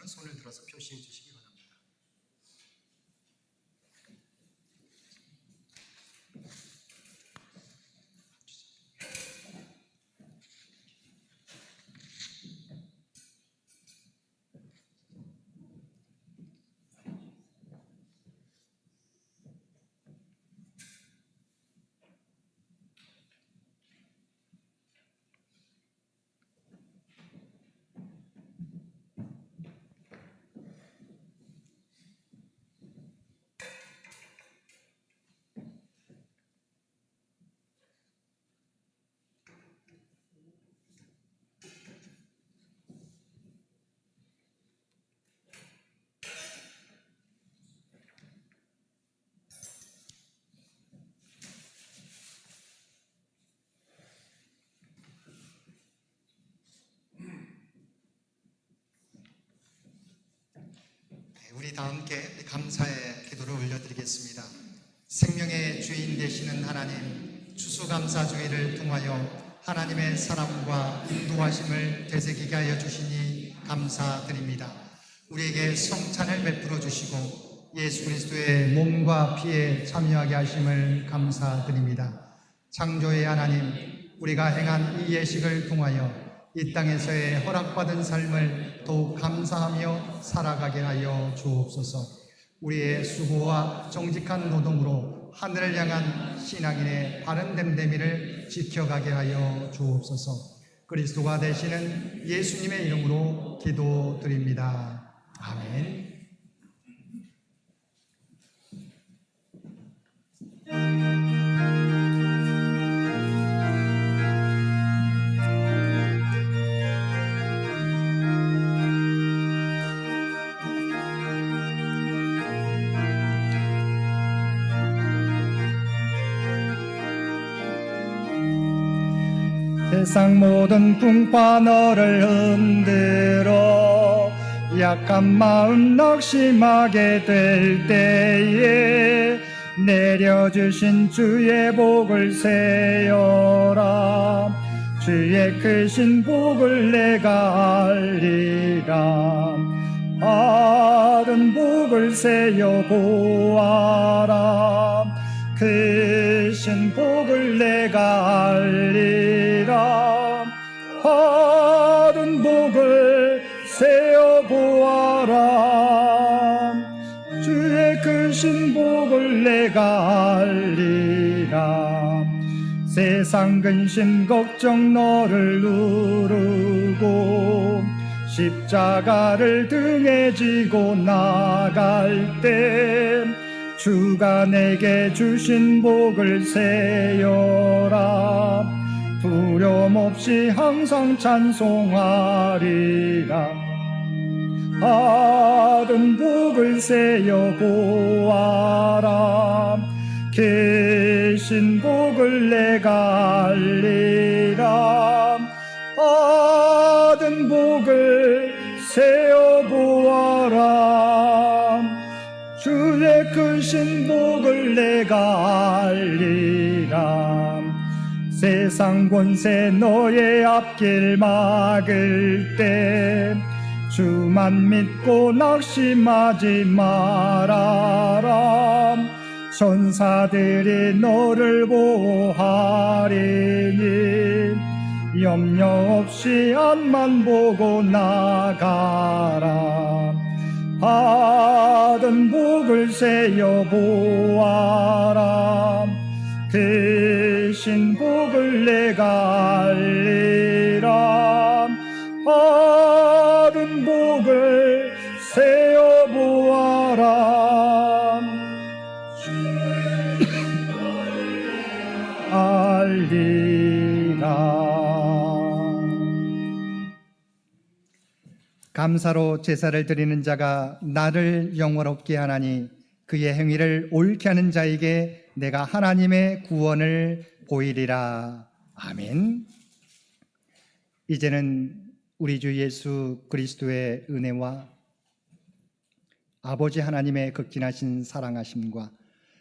손을 들어서 표시해 주시기 바랍니다. 우리 다 함께 감사의 기도를 올려드리겠습니다. 생명의 주인 되시는 하나님, 추수감사주의를 통하여 하나님의 사랑과 인도하심을 되새기게 하여 주시니 감사드립니다. 우리에게 성찬을 베풀어 주시고 예수 그리스도의 몸과 피에 참여하게 하심을 감사드립니다. 창조의 하나님, 우리가 행한 이 예식을 통하여 이 땅에서의 허락받은 삶을 더욱 감사하며 살아가게 하여 주옵소서. 우리의 수고와 정직한 노동으로 하늘을 향한 신앙인의 바른 됨됨이를 지켜가게 하여 주옵소서. 그리스도가 되시는 예수님의 이름으로 기도드립니다. 아멘. 세상 모든 풍파 너를 흔들어 약한 마음 낙심하게 될 때에 내려주신 주의 복을 세어라. 주의 크신 복을 내가 알리라. 받은 복을 세어 보아라. 크신 복을 내가 알리라. 받은 복을 세어 보아라. 주의 크신 복을 내가 알리라. 세상 근심 걱정 너를 누르고 십자가를 등에 지고 나갈 때 주가 내게 주신 복을 세어라. 두려움 없이 항상 찬송하리라. 받은 복을 세어 보아라. 계신 복을 내가 알리라. 받은 복을 세어 보아라. 주의 크신 복을 내가 알리라. 세상 권세 너의 앞길 막을 때 주만 믿고 낙심하지 말아라. 천사들이 너를 보호하리니 염려 없이 앞만 보고 나가라. 받은 복을 세어 보아라. 크신 복을 내가 알리라. 받은 복을 세어 보아라. 알리라. 감사로 제사를 드리는 자가 나를 영화롭게 하나니 그의 행위를 옳게 하는 자에게 내가 하나님의 구원을 보이리라. 아멘. 이제는 우리 주 예수 그리스도의 은혜와 아버지 하나님의 극진하신 사랑하심과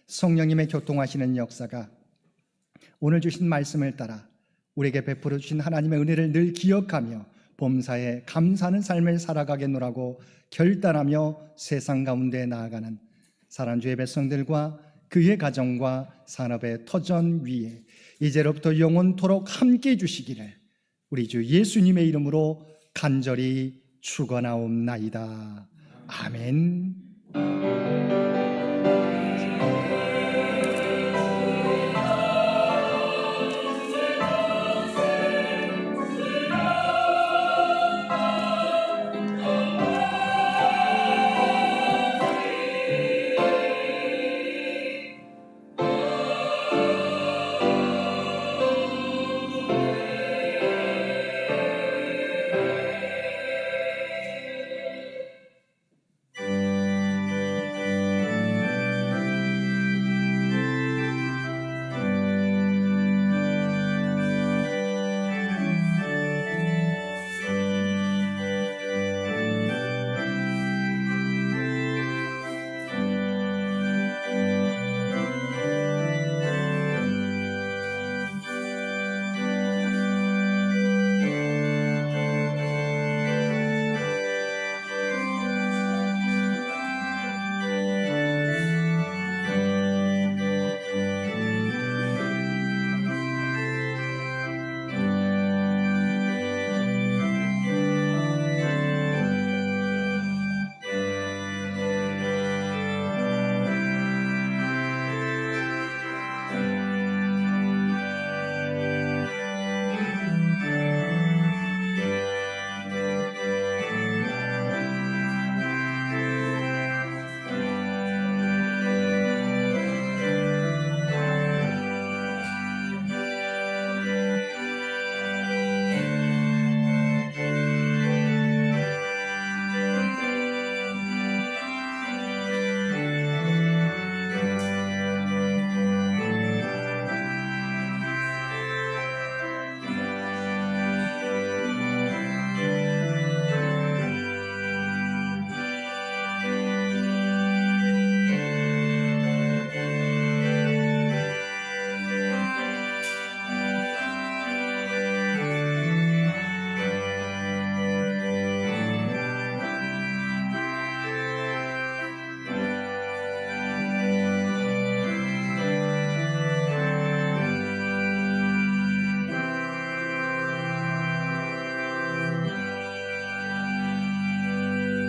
성령님의 교통하시는 역사가 오늘 주신 말씀을 따라 우리에게 베풀어 주신 하나님의 은혜를 늘 기억하며 범사에 감사하는 삶을 살아가겠노라고 결단하며 세상 가운데 나아가는 사랑하는 주의 백성들과 그의 가정과 산업의 터전 위에 이제로부터 영원토록 함께 해주시기를 우리 주 예수님의 이름으로 간절히 축원하옵나이다. 아멘.